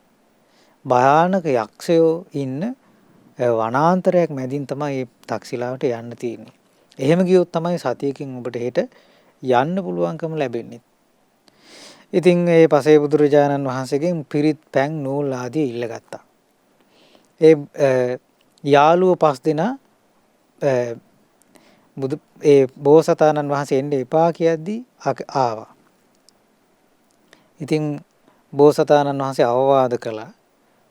භයානක යක්ෂයෝ ඉන්න වනාන්තරයක් මැදින් තමයි මේ තක්ෂිලාවට යන්න තියෙන්නේ. එහෙම ගියොත් තමයි සතියකින් ඔබට හෙට යන්න පුළුවන්කම ලැබෙන්නේ. ඉතින් මේ පසේ බුදුරජාණන් වහන්සේගෙන් පිරිත් පැන් නූල් ආදී ඉල්ලගත්තා. ඒ යාළුවෝ 5 දෙනා ඒ බෝසතාණන් වහන්සේ එන්න එපා කියද්දී ආවා. ඉතින් බෝසතාණන් වහන්සේ අවවාද කළා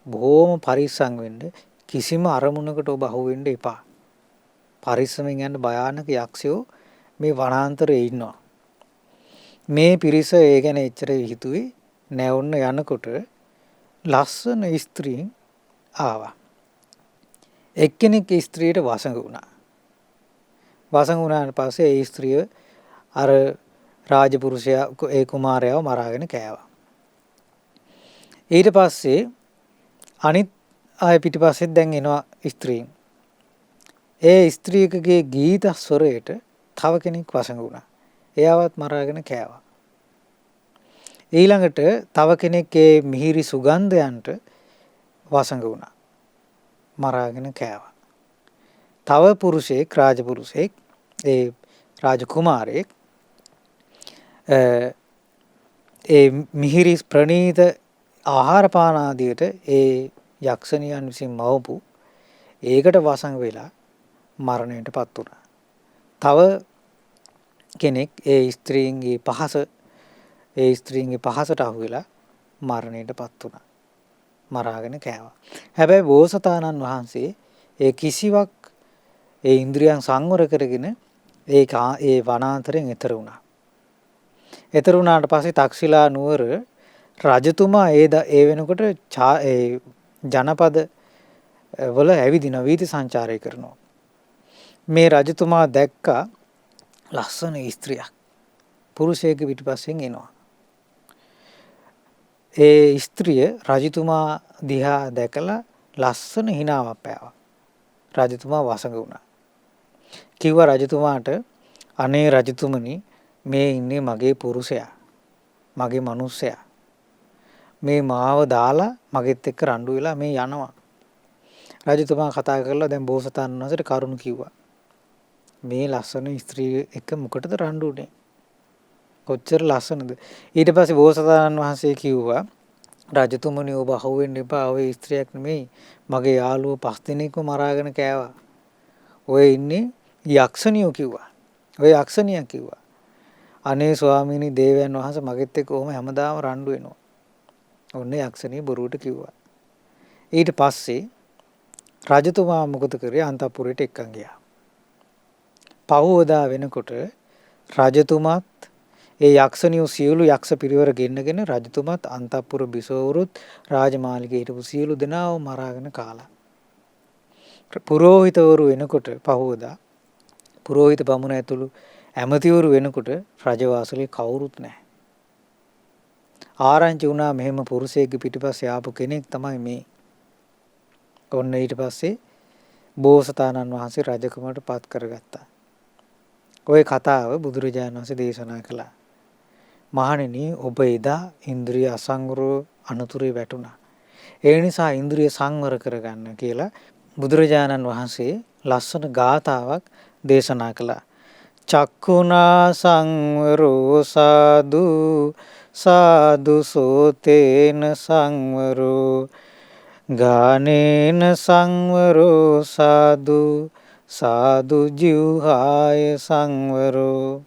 බොහොම පරිස්සම් වෙන්න කිසිම අරමුණකට ඔබ අහු වෙන්න එපා. පරිස්සමෙන් යන්න භයානක යක්ෂයෝ මේ වනාන්තරයේ ඉන්නවා. මේ පිරිස ඒ ගැන එච්චර හිතුවේ නෑ. ඔන්න යනකොට ලස්සන ස්ත්‍රීන් ආවා. එක්කෙනෙක් ස්ත්‍රියට වසඟ වුණා. වසඟ වුණාට පස්සේ ඒ ස්ත්‍රිය අර රාජපුරුෂයා ඒ කුමාරයාව මරාගෙන කෑවා. ඊට පස්සේ අනිත් ආය පිටිපස්සෙත් දැන් එනවා ස්ත්‍රීන්. ඒ ස්ත්‍රියකගේ ගීත ස්වරයට තව කෙනෙක් වසඟ වුණා. එයාවත් මරාගෙන කෑවා. ඊළඟට තව කෙනෙක් ඒ මිහිරි සුගන්ධයන්ට වසඟ වුණා. මරාගෙන කෑවා. තව පුරුෂයෙක් රාජපුරුෂයෙක් ඒ රාජකුමාරයෙක් ඒ මිහිරි ප්‍රණීත ආහාර පාන ආදියට ඒ යක්ෂණියන් විසින් මවපු ඒකට වසඟ වෙලා මරණයටපත් වුණා. තව කෙනෙක් ඒ ස්ත්‍රීන්ගේ පහසට අහු වෙලා මරණයටපත් වුණා. මරාගෙන කෑවා. හැබැයි බෝසතාණන් වහන්සේ ඒ කිසිවක් ඒ ඉන්ද්‍රියන් සංවර කරගෙන ඒ වනාන්තරයෙන් එතර වුණා. එතර වුණාට පස්සේ තක්ෂිලා නුවර රජතුමා ඒ වෙනකොට ඒ ජනපද වල ඇවිදින වීථි සංචාරය කරනවා. මේ රජතුමා දැක්කා ලස්සන ස්ත්‍රියක් පුරුෂයෙක් පිටිපස්සෙන් එනවා. ඒ ස්ත්‍රිය රජතුමා දිහා දැකලා ලස්සන හිනාවක් පෑවා. රජතුමා වසඟ වුණා. කිව්වා රජතුමාට අනේ රජතුමනි මේ ඉන්නේ මගේ පුරුෂයා. මගේ මනුස්සයා. මේ මාව දාලා මගෙත් එක්ක රණ්ඩු වෙලා මේ යනවා. රජතුමා කතා කරලා දැන් බෝසතාණන් වහන්සේට කරුණ කිව්වා. මේ ලස්සන ස්ත්‍රී එක්ක මොකටද රණ්ඩු උනේ? කොච්චර ලස්සනද? ඊට පස්සේ බෝසතාණන් වහන්සේ කිව්වා රජතුමනි ඔබ අහුවෙන්න එපා. ඔය ස්ත්‍රියක් නෙමෙයි. මගේ යාළුවෝ 5 දිනකම මරාගෙන කෑවා. ඔය ඉන්නේ යක්ෂණියෝ කිව්වා. ඔය යක්ෂණියක් කිව්වා. අනේ ස්වාමීනි දේවයන් වහන්සේ මගෙත් එක්ක කොහොම හැමදාම රණ්ඩු වෙනවා. ඔන්න යක්ෂණිය බොරුවට කිව්වා. ඊට පස්සේ රජතුමා මොකද කරේ? අන්තපුරයට එක්කන් ගියා. පහවදා වෙනකොට රජතුමාත් ඒ යක්ෂණියෝ සියලු යක්ෂ පිරිවර ගෙන්නගෙන රජතුමාත් අන්තපුර බිසෝවරුත් රාජමාලිගයේ හිටපු සියලු දෙනාව මරාගෙන කාලා. පුරෝහිතවරු වෙනකොට පහවදා පුරෝහිත බමුණ ඇතුළු ඇමතිවරු වෙනකොට රජවාසලේ කවුරුත් නැහැ. ආරංචි වුණා මෙහෙම පුරුෂයෙක්ගේ පිටිපස්සේ ආපු කෙනෙක් තමයි මේ. ඔන්න ඊට පස්සේ බෝසතාණන් වහන්සේ රජකමට පත් කරගත්තා. ওই කතාව බුදුරජාණන් වහන්සේ දේශනා කළා. මහණෙනි ඔබ එදා ඉන්ද්‍රිය අසංවරව අනතුරේ වැටුණා. ඒ නිසා ඉන්ද්‍රිය සංවර කරගන්න කියලා බුදුරජාණන් වහන්සේ ලස්සන ගාථාවක් දේශනා කළා. චක්ඛුනා සංවරෝ සාදු සාදු සෝතේන සංවරෝ ගානේන සංවරෝ සාදු සාදු ජීවහාය සංවරෝ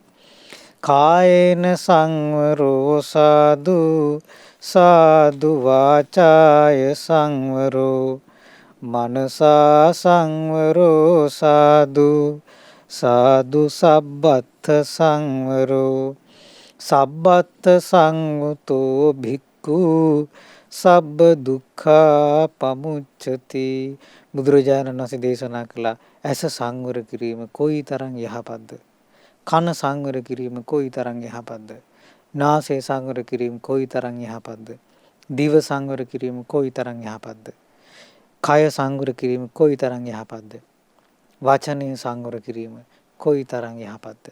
කායේන සංවරෝ සාදු සාදු වාචාය සංවරෝ මනසා සංවරෝ සාදු සාදු සබ්බත්ථ සංවරෝ සබ්බත්ථ සංවතෝ භික්ඛු සබ්බ දුක්ඛා පමුච්චති. බුදුරජාණන් වහන්සේ දේශනා කළා ඇස සංවර කිරීම කොයිතරම් යහපත්ද? කන සංවර කිරීම කොයිතරම් යහපත්ද? නාසය සංවර කිරීම කොයිතරම් යහපත්ද? දිව සංවර කිරීම කොයිතරම් යහපත්ද? කය සංවර කිරීම කොයිතරම් යහපත්ද? වචනය සංවර කිරීම කොයිතරම් යහපත්ද?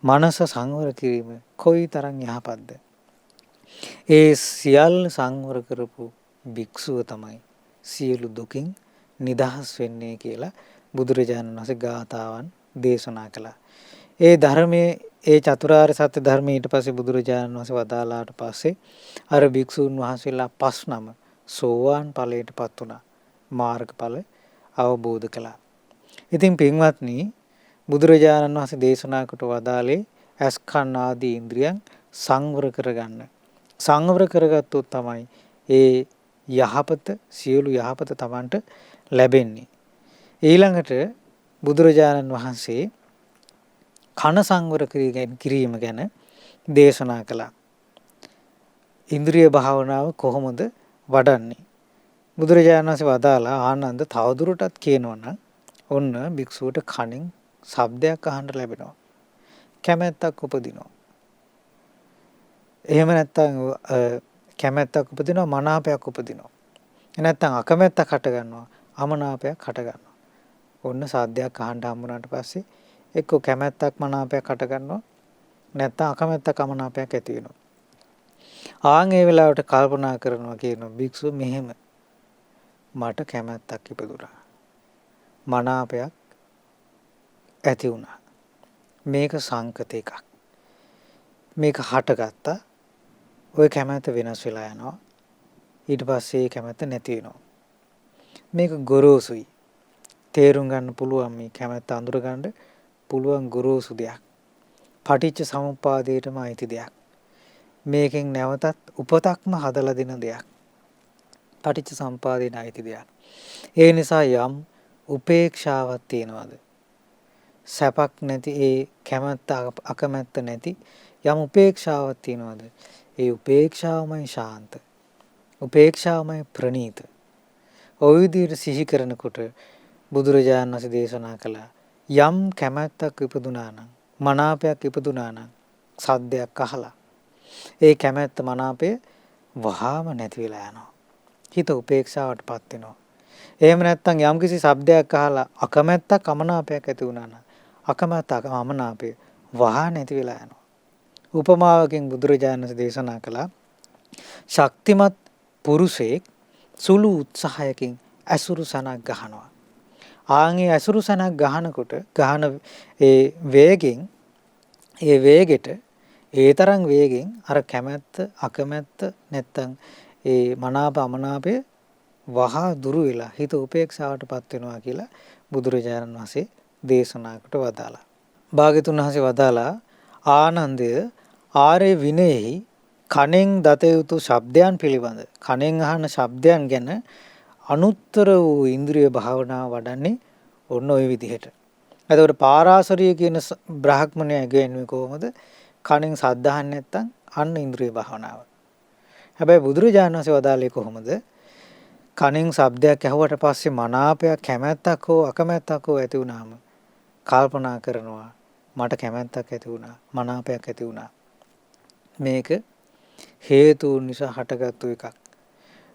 මනස සංවර කිරීම කොයිතරම් යහපත්ද? ඒ සියල්ල සංවර කරපු භික්ෂුව තමයි සියලු දුකින් නිදහස් වෙන්නේ කියලා බුදුරජාණන් වහන්සේ ගාථාවන් දේශනා කළා. ඒ ධර්මයේ ඒ චතුරාර්ය සත්‍ය ධර්මයේ ඊට පස්සේ බුදුරජාණන් වහන්සේ වදාලාට පස්සේ අර භික්ෂුන් වහන්සේලා 5 නම සෝවාන් ඵලයටපත් වුණා. මාර්ගඵල අවබෝධ කළා. ඉතින් පින්වත්නි බුදුරජාණන් වහන්සේ දේශනා කොට වදාළේ අස්කන් ආදී ඉන්ද්‍රියන් සංවර කරගන්න. සංවර කරගත්තොත් තමයි ඒ යහපත සියලු යහපත Tamanට ලැබෙන්නේ. ඊළඟට බුදුරජාණන් වහන්සේ කන සංවර කිරීම ගැන දේශනා කළා. ඉන්ද්‍රිය භාවනාව කොහොමද වඩන්නේ? බුදුරජාණන් වහන්සේ වදාලා ආනන්ද තවදුරටත් කියනවනම් ඔන්න භික්ෂුවට කණෙන් ශබ්දයක් අහන්න ලැබෙනවා. කැමැත්තක් උපදිනවා. එහෙම නැත්නම් කැමැත්තක් උපදිනවා, මනාපයක් උපදිනවා. නැත්නම් අකමැත්තක් හට ගන්නවා, අමනාපයක් හට ගන්නවා. ඔන්න සාද්දයක් අහන්න හම්බුනාට පස්සේ එක්ක කැමැත්තක් මනාපයක් හට ගන්නවා, නැත්නම් අකමැත්තක් අමනාපයක් ඇති වෙනවා. ආන් ඒ වෙලාවට කල්පනා කරනවා කියනවා භික්ෂුව මෙහෙම මට කැමැත්තක් ඉපදුනා. මනාපයක් ඇති වුණා. මේක සංකත එකක්. මේක හටගත්තා. ওই කැමැත්ත වෙනස් වෙලා යනවා. ඊට පස්සේ ඒ කැමැත්ත නැති වෙනවා. මේක ගොරෝසුයි. තේරුම් ගන්න පුළුවන් මේ කැමැත්ත අඳුර ගන්න පුළුවන් ගොරෝසු දෙයක්. පටිච්ච සමුප්පාදයටම අයිති දෙයක්. මේකෙන් නැවතත් උපතක්ම හදලා දෙන දෙයක්. පටිච්ච සමුප්පාදයට අයිති දෙයක්. ඒ නිසා යම් උපේක්ෂාවක් තියනවාද? සැපක් නැති ඒ කැමැත්ත අකමැත්ත නැති යම් උපේක්ෂාවක් තියනවාද? ඒ උපේක්ෂාවමයි ශාන්ත. උපේක්ෂාවමයි ප්‍රණීත. ඔය විදිහට සිහි කරනකොට බුදුරජාණන් වහන්සේ දේශනා කළා යම් කැමැත්තක් ඉපදුනා නම් මනාපයක් ඉපදුනා නම් සද්දයක් අහලා ඒ කැමැත්ත මනාපය වහාම නැති වෙලා යනවා. හිත උපේක්ෂාවටපත් වෙනවා. එහෙම නැත්නම් යම්කිසි ශබ්දයක් අහලා අකමැත්තක් අමනාපයක් ඇති වුණා නම් අකමැත්තක් අමනාපය වහා නැති වෙලා යනවා. උපමාවකින් බුදුරජාණන් වහන්සේ දේශනා කළා ශක්තිමත් පුරුෂයෙක් සුළු උත්සාහයකින් ඇසුරු සනක් ගහනවා. ආන්ගේ ඇසුරු සනක් ගහනකොට ගහන ඒ වේගෙන් ඒ වේගෙට ඒ තරම් වේගෙන් අර කැමැත්ත අකමැත්ත නැත්තම් ඒ මනාප අමනාපය වහා දුරු වෙලා හිත උපේක්ෂාවටපත් වෙනවා කියලා බුදුරජාණන් වහන්සේ දේශනා කොට වදාලා. භාග්‍යතුන් වහන්සේ වදාලා ආනන්දය ආර්ය විනයෙහි කණෙන් දත යුතු ශබ්දයන් පිළිබඳ කණෙන් අහන ශබ්දයන් ගැන අනුත්තර වූ ඉන්ද්‍රිය භාවනාව වඩන්නේ ඔන්න ඔය විදිහට. එතකොට පාරාසරිය කියන බ්‍රාහ්මණයා කියන්නේ කොහොමද? කණෙන් සද්ද අහන්නේ නැත්නම් අන්න ඉන්ද්‍රිය භාවනාව. හැබැයි බුදුරජාණන් වහන්සේ වදාළේ කොහොමද? කණෙන් ශබ්දයක් ඇහුවට පස්සේ මනාපයක් කැමැත්තක් හෝ අකමැත්තක් හෝ ඇති වුනහම කල්පනා කරනවා මට කැමැත්තක් ඇති වුණා මනාපයක් ඇති වුණා. මේක හේතුන් නිසා හටගත්තු එකක්.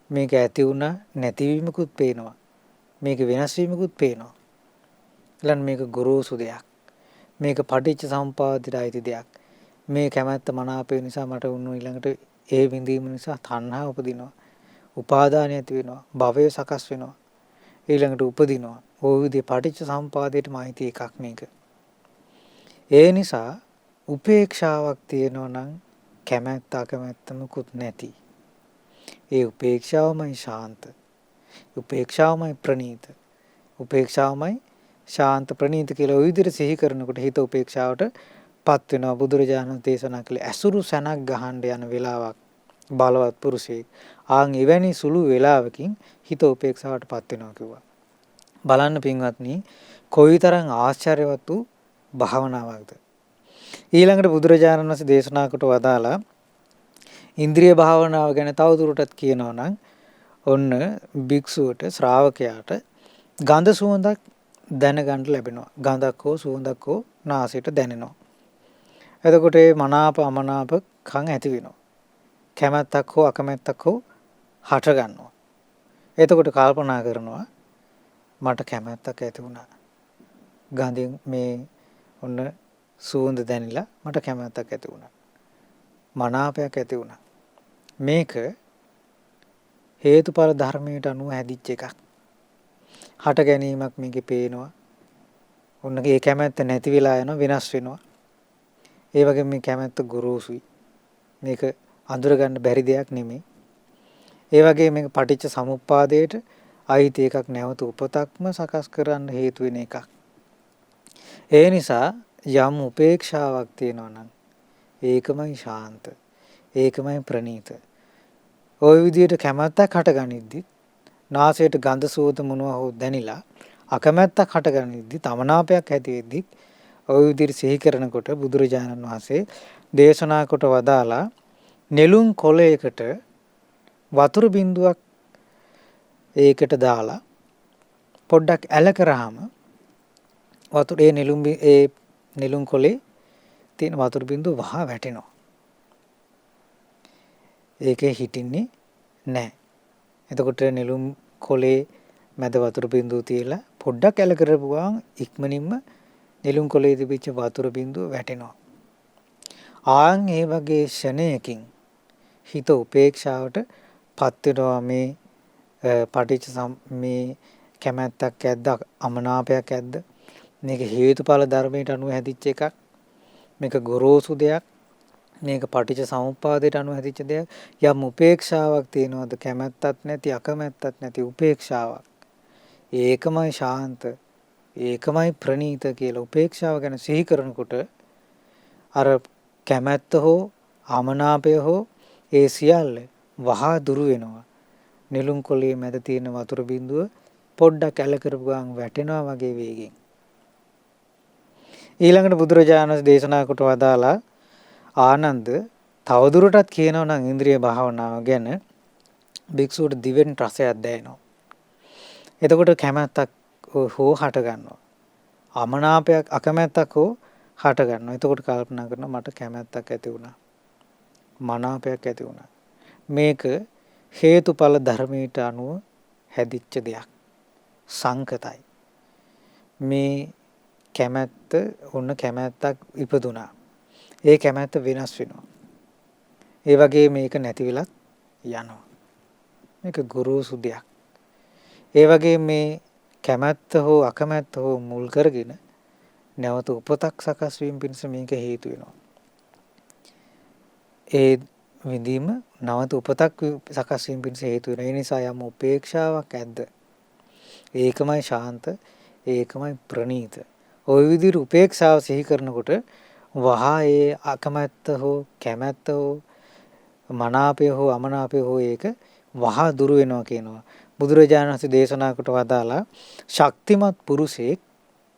මේක ඇති වුණා නැතිවීමකුත් පේනවා. මේක වෙනස් වීමකුත් පේනවා. ඊළඟ මේක ගොරෝසු දෙයක්. මේක පටිච්ච සමුප්පාදයට අයිති දෙයක්. මේ කැමැත්ත මනාපය නිසා මට වුණු ඊළඟට ඒ විඳීම නිසා තණ්හා උපදිනවා. උපාදානය ඇති වෙනවා. භවය සකස් වෙනවා. ඊළඟට උපදිනවා. ওই විදිහේ පටිච්ච සමුප්පාදයටම අයිති එකක් මේක. ඒ නිසා උපේක්ෂාවක් තියෙනවා නම් කැමැත්ත අකමැත්ත මුකුත් නැති. ඒ උපේක්ෂාවමයි ශාන්ත. උපේක්ෂාවමයි ප්‍රණීත. උපේක්ෂාවමයි ශාන්ත ප්‍රණීත කියලා ওই විදිහට සිහි කරනකොට හිත උපේක්ෂාවටපත් වෙනවා. බුදුරජාණන් දේශනා කළේ ඇසුරු සැනක් ගහන්න යන වෙලාවක් බලවත් පුරුෂයෙක් ආන් එවැනි සුළු වෙලාවකින් හිත උපේක්ෂාවටපත් වෙනවා කිව්වා. බලන්න පින්වත්නි කොයිතරම් ආශ්චර්යවත් වූ භාවනාවක්ද. ඊළඟට බුදුරජාණන් වහන්සේ දේශනා කොට වදාලා ඉන්ද්‍රිය භාවනාව ගැන තවදුරටත් කියනවා නම් ඔන්න භික්ෂුවට ශ්‍රාවකයාට ගඳ සුවඳක් දැනගන්න ලැබෙනවා. ගඳක් හෝ සුවඳක් හෝ නාසයට දැනෙනවා. එතකොට මේ මනාප අමනාප කන් ඇති වෙනවා. කැමැත්තක් හෝ අකමැත්තක් හෝ හට ගන්නවා. එතකොට කල්පනා කරනවා මට කැමැත්තක් ඇති වුණා. ගඳෙන් මේ ඔන්න සුවඳ දැනිලා මට කැමැත්තක් ඇති වුණා. මනාපයක් ඇති වුණා. මේක හේතුඵල ධර්මයට අනුව හැදිච්ච එකක්. හට ගැනීමක් මේකේ පේනවා. ඔන්න ඒ කැමැත්ත නැති වෙලා යනවා වෙනස් වෙනවා. ඒ වගේම මේ කැමැත්ත ගොරෝසුයි. මේක අඳුරගන්න බැරි දෙයක් නෙමෙයි. ඒ වගේ මේක පටිච්ච සමුප්පාදයට අයිති එකක් නැවත උපතක්ම සකස් කරන්න හේතු වෙන එකක්. ඒ නිසා යම් උපේක්ෂාවක් තියෙනවා නම් ඒකමයි ශාන්ත. ඒකමයි ප්‍රණීත. ওই විදිහට කැමැත්තක් හටගනිද්දි නාසයට ගඳ සුවඳ මොනවා හෝ දැනිලා අකමැත්තක් හටගනිද්දි තමනාපයක් ඇති වෙද්දි ওই විදිහට සිහි කරනකොට බුදුරජාණන් වහන්සේ දේශනා කොට වදාලා නෙළුම් කොළයකට වතුර බිඳුවක් ඒකට දාලා පොඩ්ඩක් ඇල කරාම වතුර ඒ නෙළුම් කොළේ තියෙන වතුර බිඳුව වහා වැටෙනවා. ඒකේ හිටින්නේ නැහැ. එතකොට නෙළුම් කොළේ මැද වතුර බිඳුව තියලා පොඩ්ඩක් ඇල කරපුවාම ඉක්මනින්ම නෙළුම් කොළේ තිබිච්ච වතුර බිඳුව වැටෙනවා. ආන් ඒ වගේ ෂණයකින් හිත උපේක්ෂාවට පත් වෙනවා. මේ මේ කැමැත්තක් ඇද්ද අමනාපයක් ඇද්ද මේක හේතුඵල ධර්මයට අනුව හැදිච්ච එකක්. මේක ගොරෝසු දෙයක්. මේක පටිච්ච සමුප්පාදයට අනුව හැදිච්ච දෙයක්. යම් උපේක්ෂාවක් තියෙනවද කැමැත්තක් නැති අකමැත්තක් නැති උපේක්ෂාවක්. ඒකමයි ශාන්ත. ඒකමයි ප්‍රණීත කියලා උපේක්ෂාව ගැන සිහි කරනකොට අර කැමැත්ත හෝ අමනාපය හෝ ඒ සියල්ල වහා දුරු වෙනවා. නෙළුම් කොළේ මැද තියෙන වතුර බිඳුව පොඩ්ඩක් ඇල කරපු ගමන් වැටෙනවා වගේ වේගෙන්. ඊළඟට බුදුරජාණන් දේශනා කොට වදාලා ආනන්ද තවදුරටත් කියනවා නම් ඉන්ද්‍රිය භාවනාව ගැන භික්ෂුවට දිවෙන් රසයක් දැනෙනවා. එතකොට කැමැත්තක් හෝ හට ගන්නවා. අමනාපයක් අකමැත්තක් හෝ හට ගන්නවා. එතකොට කල්පනා කරනවා මට කැමැත්තක් ඇති වුණා. මනාපයක් ඇති වුණා. මේක හේතුඵල ධර්මයට අනුව හැදිච්ච දෙයක්. සංකතයි. මේ කැමැත්ත ඔන්න කැමැත්තක් ඉපදුනා. ඒ කැමැත්ත වෙනස් වෙනවා. ඒ වගේ මේක නැති වෙලත් යනවා. මේක ගුරුසු දෙයක්. ඒ වගේ මේ කැමැත්ත හෝ අකමැත්ත හෝ මුල් කරගෙන නැවත උපතක් සකස් වීම පිණිස මේක හේතු වෙනවා. ඒ විඳීම නැවත උපතක් සකස් වීම පිණිස හේතු වෙනවා. ඒ නිසා යම් උපේක්ෂාවක් ඇද්ද ඒකමයි ශාන්ත, ඒකමයි ප්‍රණීත. ওই විදිහට උපේක්ෂාව සිහි කරනකොට වහා ඒ අකමැත්ත හෝ කැමැත්ත හෝ මනාපය හෝ අමනාපය හෝ ඒක වහා දුරු වෙනවා කියනවා. බුදුරජාණන් වහන්සේ දේශනා කොට වදාලා ශක්තිමත් පුරුෂයෙක්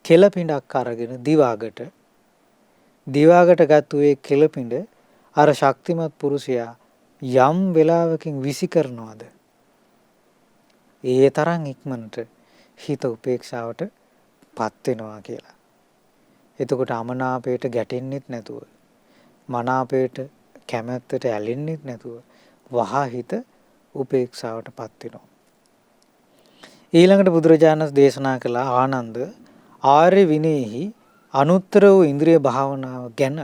කෙලපිඬක් අරගෙන දිවාගට ගත්තු ඒ කෙලපිඬ අර ශක්තිමත් පුරුෂයා යම් වෙලාවකින් විසි කරනවාද ඒ තරම් ඉක්මනට හිත උපේක්ෂාවට පත් වෙනවා කියලා. එතකොට අමනාපයට ගැටෙන්නෙත් නැතුව මනාපයට කැමැත්තට ඇලෙන්නෙත් නැතුව වහා හිත උපේක්ෂාවට පත් වෙනවා. ඊළඟට බුදුරජාණන් දේශනා කළ ආනන්ද ආර්ය විනයෙහි අනුත්තර වූ ඉන්ද්‍රිය භාවනාව ගැන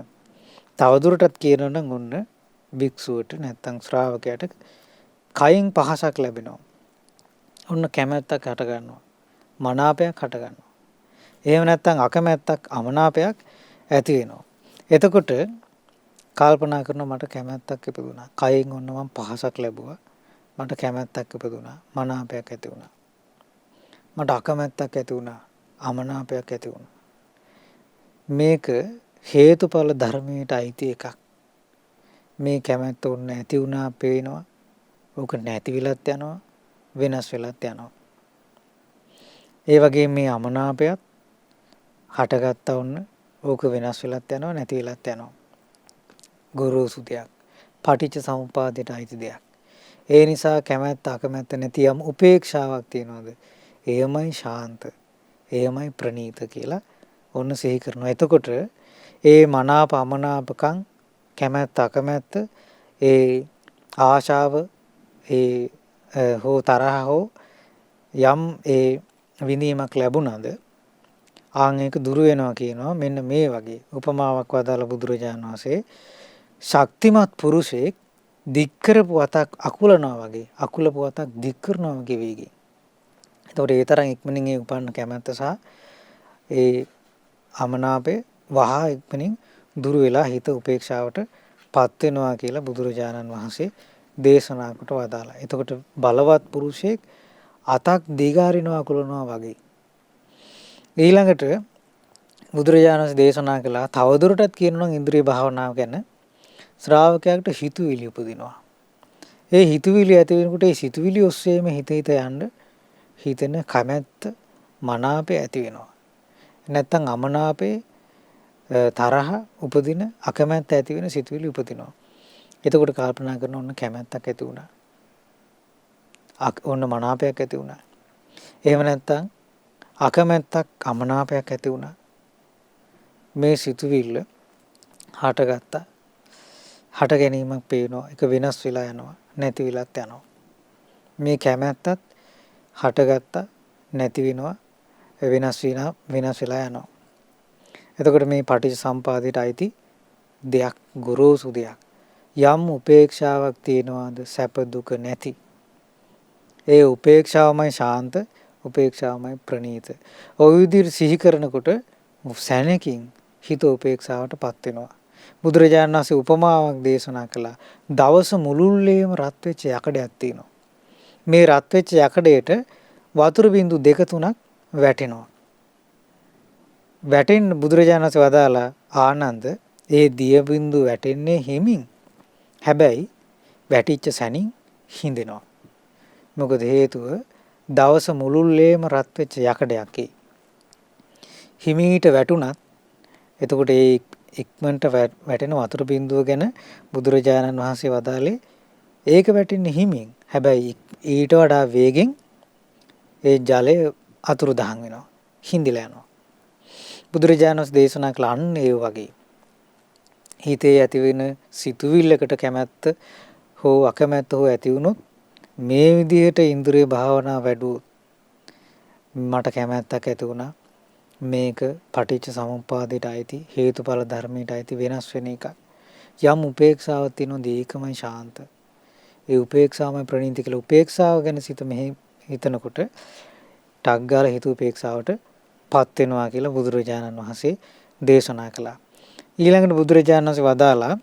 තවදුරටත් කියනවා නම් ඔන්න භික්ෂුවට නැත්තම් ශ්‍රාවකයාට කයින් පහසක් ලැබෙනවා. ඔන්න කැමැත්තක් හට ගන්නවා. මනාපයක් හට ගන්නවා. එහෙම නැත්තම් අකමැත්තක් අමනාපයක් ඇති වෙනවා. එතකොට කල්පනා කරනවා මට කැමැත්තක් ඉපදුණා. කයින් ඔන්න මම පහසක් ලැබුවා. මට කැමැත්තක් ඉපදුණා. මනාපයක් ඇති වුණා. මට අකමැත්තක් ඇති වුණා. අමනාපයක් ඇති වුණා. මේක හේතුඵල ධර්මයට අයිති එකක්. මේ කැමැත්ත ඔන්න ඇති වුණා පේනවා. ඕක නැති වෙලත් යනවා. වෙනස් වෙලත් යනවා. ඒ වගේ මේ අමනාපයත් හටගත්තා ඔන්න ඕක වෙනස් වෙලත් යනවා නැති වෙලත් යනවා. ගුරුසු දෙයක්. පටිච්ච සමුප්පාදයට අයිති දෙයක්. ඒ නිසා කැමැත්ත අකමැත්ත නැති යම් උපේක්ෂාවක් තියනවාද? එයමයි ශාන්ත. එයමයි ප්‍රණීත කියලා ඔන්න සිහි කරනවා. එතකොට ඒ මනාප අමනාපකම් කැමැත්ත අකමැත්ත ඒ ආශාව ඒ හෝ තරහ හෝ යම් ඒ විඳීමක් ලැබුණාද ආන් ඒක දුරු වෙනවා කියනවා. මෙන්න මේ වගේ උපමාවක් වදාළ බුදුරජාණන් වහන්සේ ශක්තිමත් පුරුෂයෙක් දික් කරපු වතක් අකුලනවා වගේ අකුලපු වතක් දික් කරනවා වගේ වේගයෙන්. එතකොට ඒ තරම් ඉක්මනින් ඒ උපන්න කැමැත්ත සහ ඒ අමනාපේ වහා ඉක්මනින් දුරු වෙලා හිත උපේක්ෂාවට පත් වෙනවා කියලා බුදුරජාණන් වහන්සේ දේශනා කොට වදාලා. එතකොට බලවත් පුරුෂයෙක් අතක් දිගාරිනවා අකුලනවා වගේ. ඊළඟට බුදුරජාණන් වහන්සේ දේශනා කළා තවදුරටත් කියනවා නම් ඉන්ද්‍රිය භාවනාව ගැන ශ්‍රාවකයාට හිතුවිලි උපදිනවා. ඒ හිතුවිලි ඇති වෙනකොට ඒ හිතුවිලි ඔස්සේම හිත යන්න හිතෙන කැමැත්ත මනාපය ඇති වෙනවා. නැත්තම් අමනාපේ තරහ උපදින අකමැත්ත ඇති වෙන සිතුවිලි උපදිනවා. එතකොට කල්පනා කරන ඔන්න කැමැත්තක් ඇති වුණා. ඔන්න මනාපයක් ඇති වුණා. එහෙම නැත්තම් අකමැත්තක් අමනාපයක් ඇති වුණා. මේ සිතුවිල්ල හටගත්තා. හට ගැනීමක් පේනවා. ඒක වෙනස් වෙලා යනවා. නැති වෙලත් යනවා. මේ කැමැත්තත් හටගත්තා නැති වෙනවා. වෙනස් වෙලා යනවා. එතකොට මේ පටිච්ච සම්පදායට අයිති දෙයක් ගුරුසු දෙයක්. යම් උපේක්ෂාවක් තියනවාද සැප දුක නැති. ඒ උපේක්ෂාවමයි ශාන්ත, උපේක්ෂාවමයි ප්‍රණීත. ඔය විදිහට සිහි කරනකොට සැනකින් හිත උපේක්ෂාවටපත් වෙනවා. බුදුරජාණන් වහන්සේ උපමාවක් දේශනා කළා. දවස මුළුල්ලේම රත් වෙච්ච යකඩයක් තියෙනවා. මේ රත් වෙච්ච යකඩයට වතුර බින්දු 2-3ක් වැටෙනවා. වැටෙන්න බුදුරජාණන් වහන්සේ වදාලා ආනන්ද ඒ දිය බින්දු වැටෙන්නේ හිමින්. හැබැයි වැටිච්ච සැනින් හිඳෙනවා. මොකද හේතුව දවස මුළුල්ලේම රත් වෙච්ච යකඩයක් ඒ. හිමීට වැටුණත් එතකොට ඒ ඉක්මනට වැටෙන වතුර බිඳුව ගැන බුදුරජාණන් වහන්සේ වදාළේ ඒක වැටෙන්නේ හිමින්. හැබැයි ඊට වඩා වේගෙන් ඒ ජලය අතුරුදහන් වෙනවා. හිඳිලා යනවා. බුදුරජාණන් වහන්සේ දේශනා කළ අන්න ඒ වගේ හිතේ ඇතිවෙන සිතුවිල්ලකට කැමැත්ත හෝ අකමැත්ත හෝ ඇති වුණොත් මේ විදිහට ඉන්ද්‍රිය භාවනා වැඩුවොත් මට කැමැත්තක් ඇති වුණා මේක පටිච්ච සමුප්පාදයට අයිති හේතුඵල ධර්මයට අයිති වෙනස් වෙන එකක්. යම් උපේක්ෂාවක් තියෙනවා ඒකමයි ශාන්ත. ඒ උපේක්ෂාවමයි ප්‍රණීත කියලා උපේක්ෂාව ගැන සිත මෙහි හිතනකොට ටක් ගාලා හිත උපේක්ෂාවට පත් වෙනවා කියලා බුදුරජාණන් වහන්සේ දේශනා කළා. ඊළඟට බුදුරජාණන් වහන්සේ වදාලා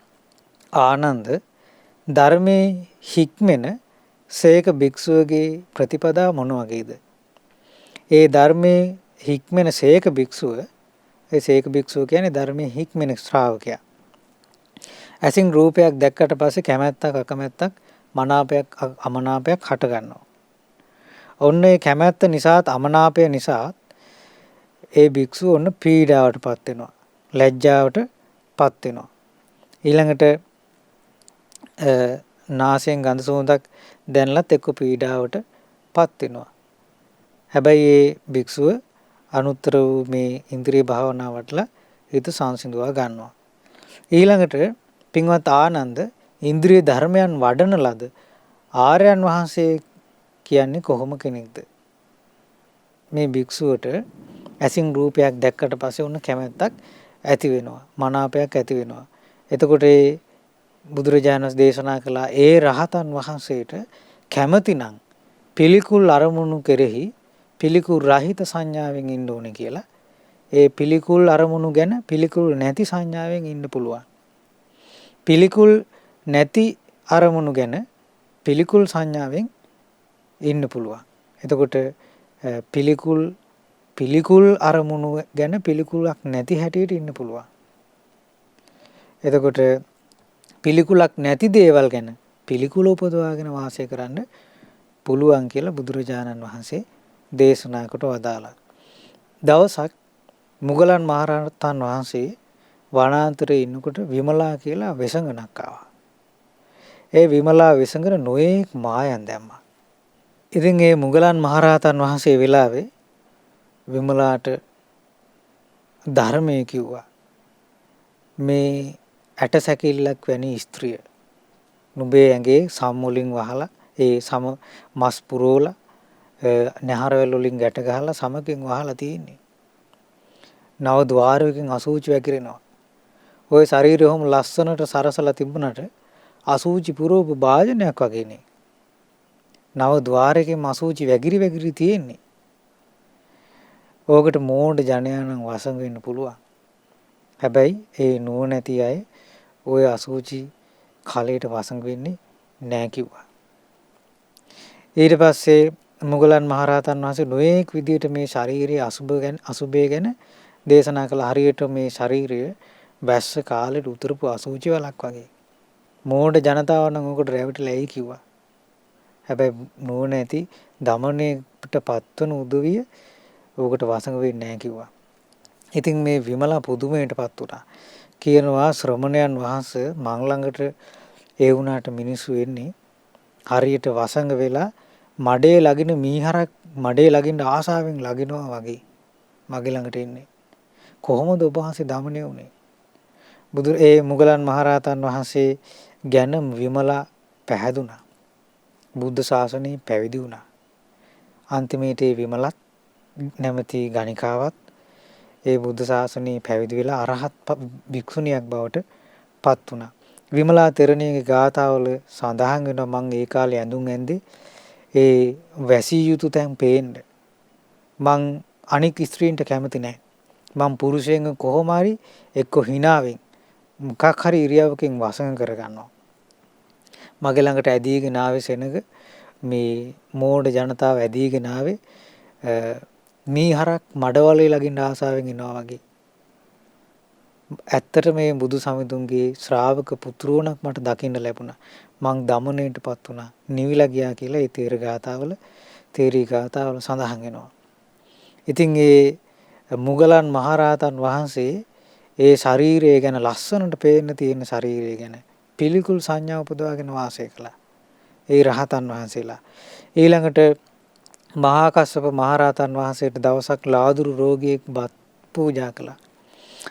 ආනන්ද ධර්මයේ හික්මෙන සේක භික්ෂුවගේ ප්‍රතිපදා මොන වගේද? ඒ ධර්මයේ හික්මෙන සේක භික්ෂුව ඒ සේක භික්ෂුව කියන්නේ ධර්මයේ හික්මෙන ශ්‍රාවකයා. ඇසින් රූපයක් දැක්කට පස්සේ කැමැත්තක් අකමැත්තක් මනාපයක් අමනාපයක් හට ගන්නවා. ඔන්න ඒ කැමැත්ත නිසාත් අමනාපය නිසාත් ඒ භික්ෂුව ඔන්න පීඩාවටපත් වෙනවා. ලැජ්ජාවටපත් වෙනවා. ඊළඟට නාසයෙන් ගඳ සුවඳක් දැනලත් එක්ක පීඩාවටපත් වෙනවා. හැබැයි ඒ භික්ෂුව අනුත්තර වූ මේ ඉන්ද්‍රිය භාවනාව වටලා හිත සංසිඳුවා ගන්නවා. ඊළඟට පින්වත් ආනන්ද ඉන්ද්‍රිය ධර්මයන් වඩන ලද ආර්යයන් වහන්සේ කියන්නේ කොහොම කෙනෙක්ද? මේ භික්ෂුවට ඇසින් රූපයක් දැක්කට පස්සේ උන්න කැමැත්තක් ඇති වෙනවා. මනාපයක් ඇති වෙනවා. එතකොට ඒ බුදුරජාණන් දේශනා කළා ඒ රහතන් වහන්සේට කැමතිනම් පිළිකුල් අරමුණු කෙරෙහි පිළිකුල් රහිත සංඥාවෙන් ඉන්න ඕනේ කියලා. ඒ පිළිකුල් අරමුණු ගැන පිළිකුල් නැති සංඥාවෙන් ඉන්න පුළුවන්. පිළිකුල් නැති අරමුණු ගැන පිළිකුල් සංඥාවෙන් ඉන්න පුළුවන්. එතකොට පිළිකුල් අරමුණු ගැන පිළිකුලක් නැති හැටියට ඉන්න පුළුවන්. එතකොට පිළිකුලක් නැති දේවල් ගැන පිළිකුල උපදවාගෙන වාසය කරන්න පුළුවන් කියලා බුදුරජාණන් වහන්සේ දේශනා කොට වදාළා. දවසක් මුගලන් මහරහතන් වහන්සේ වනාන්තරයේ ඉන්නකොට විමලා කියලා වෙසඟනක් ආවා. ඒ විමලා වෙසඟන නොයේක් මායන් දැම්මා. ඉතින් ඒ මුගලන් මහරහතන් වහන්සේ වෙලාවේ විමලාට ධර්මයේ කිව්වා මේ ඇට සැකිල්ලක් වැනි ස්ත්‍රිය නුඹේ ඇඟේ සම් වලින් වහලා ඒ සම මස් පුරවලා නැහරවල වලින් ගැට ගහලා සමකින් වහලා තියෙන්නේ. නව ద్వාරයකින් අසූචි වැగిරෙනවා. ওই ශරීරය ඔහොම ලස්සනට සරසලා තිබුණට අසූචි පුරවපු භාජනයක් වගේනේ. නව ద్వාරයකින් අසූචි වැగిරි තියෙන්නේ. ඕකට මෝඩ ජනයා නම් වසඟ වෙන්න පුළුවන්. හැබැයි ඒ නුවණැති අය ওই අසූචි කලයට වසඟ වෙන්නේ නැහැ කිව්වා. ඊට පස්සේ මුගලන් මහරහතන් වහන්සේ නොඑක් විදියට මේ ශාරීරික අසුභය ගැන දේශනා කළ හරියට මේ ශාරීරිය බැස්ස කාලෙට උතරපු අසූචි වලක් වගේ. මෝඩ ජනතාව නම් උකට රැවටිලා එයි කිව්වා. හැබැයි නුවණැති දමණයට පත්වන උදවිය ඕකට වසඟ වෙන්නේ නැහැ කිව්වා. ඉතින් මේ විමලා පුදුමයටපත් වුණා. කියනවා ශ්‍රමණයන් වහන්සේ මං ළඟට ඒ වුණාට මිනිස්සු එන්නේ හරියට වසඟ වෙලා මඩේ ලගින මීහරක් මඩේ ලගින්න ආසාවෙන් ලගිනවා වගේ මගේ ළඟට එන්නේ. කොහොමද ඔබ වහන්සේ දමණය වුනේ? ඒ මුගලන් මහරහතන් වහන්සේ ගැන විමලා පැහැදුනා. බුද්ධ ශාසනය පැවිදි වුණා. අන්තිමේට විමලත් නැමැති ගණිකාවත් ඒ බුද්ධ ශාසනය පැවිදි වෙලා අරහත් භික්ෂුණියක් බවට පත් වුණා. විමලා තෙරණියගේ ගාථාවල සඳහන් වෙනවා මං ඒ කාලේ ඇඳුම් ඇඳේ ඒ වැසිය යුතු තැන් පේන්න. මං අනික් ස්ත්‍රීන්ට කැමති නැහැ. මං පුරුෂයෙක් කොහොම හරි එක්ක හිනාවෙන් මොකක් හරි ඉරියව්වකින් වසඟ කරගන්නවා. මගේ ළඟට ඇදීගෙන ආවේ සෙනඟ මේ මෝඩ ජනතාව ඇදීගෙන ආවේ මීහරක් මඩවලේ ළඟින් ආසාවෙන් ඉනවා වගේ. ඇත්තට මේ බුදු සමිඳුන්ගේ ශ්‍රාවක පුත්‍රෝණක් මට දකින්න ලැබුණා. මං දමණයටපත් වුණා. නිවිලා ගියා කියලා ඒ තේරී ගාථාවල සඳහන් වෙනවා. ඉතින් ඒ මුගලන් මහරහතන් වහන්සේ ඒ ශරීරය ගැන ලස්සනට පේන්න තියෙන ශරීරය ගැන පිළිකුල් සංඥා උපදවාගෙන වාසය කළා. ඒ රහතන් වහන්සේලා. ඊළඟට මහා කස්සප මහරහතන් වහන්සේට දවසක් ලාදුරු රෝගියෙක් බත් පූජා කළා.